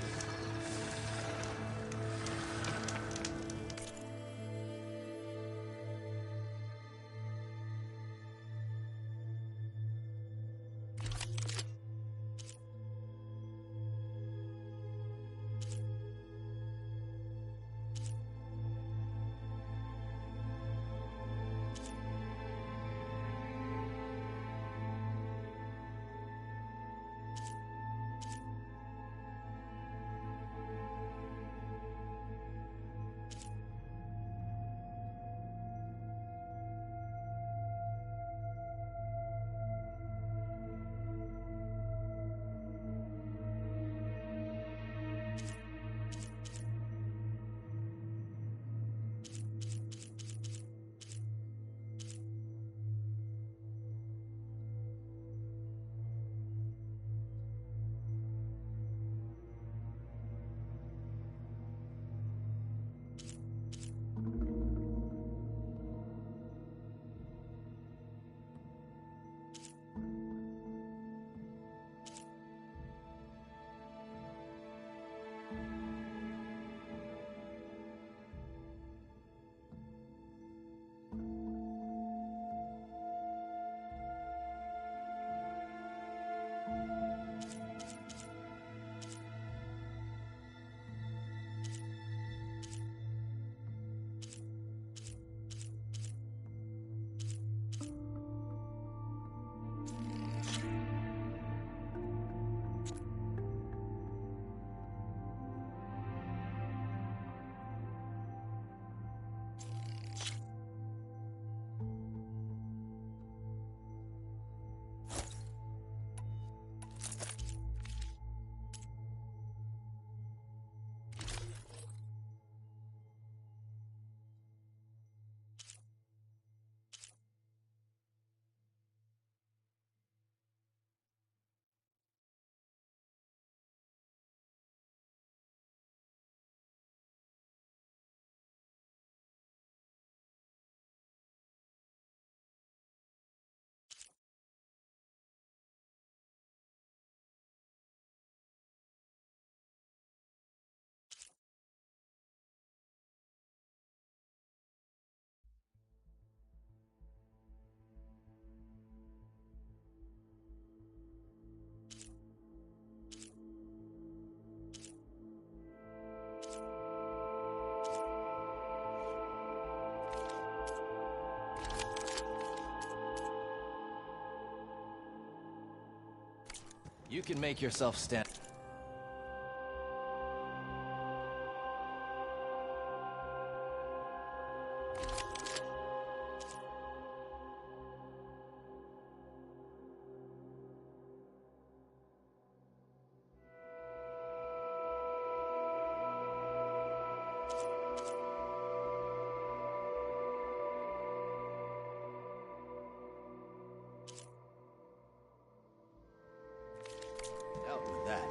You can make yourself stand. Out with that.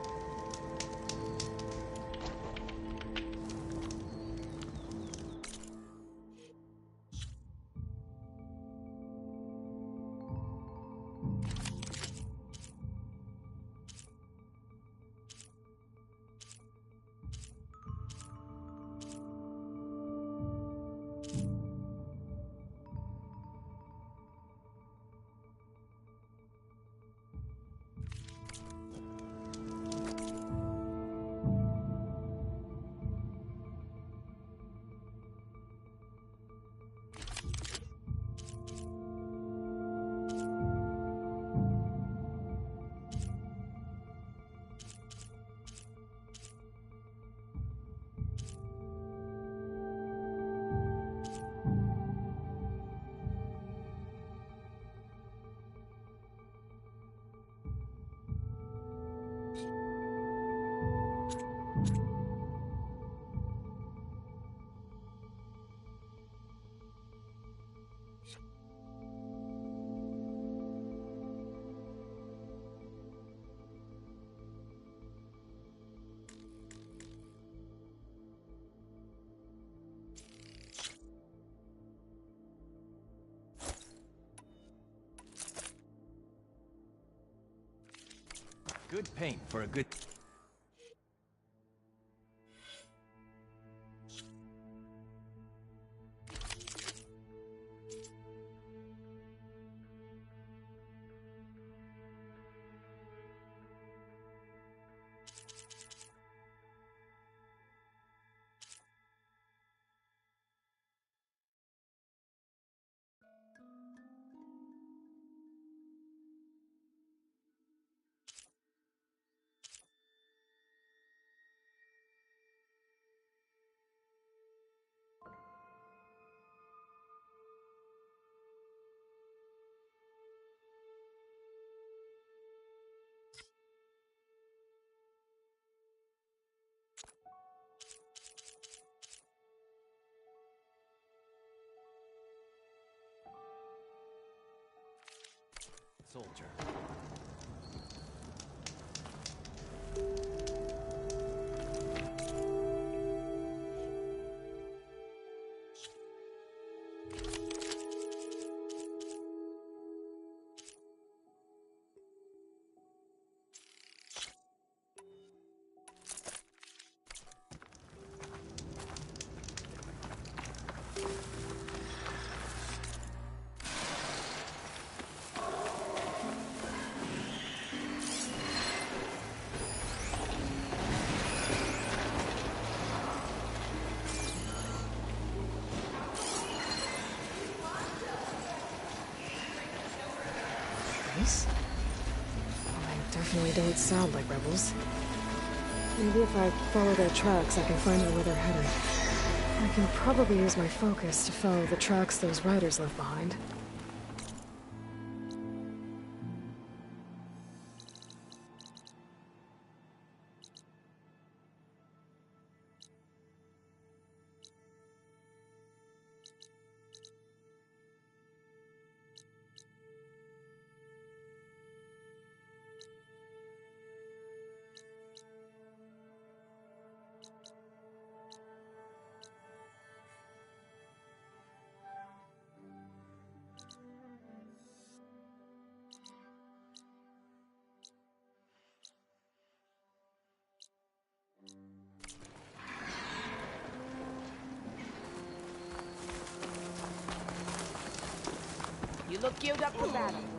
Good paint for a good... soldier. They definitely don't sound like rebels. Maybe if I follow their tracks, I can find out where they're headed. I can probably use my focus to follow the tracks those riders left behind. You look geared up for battle.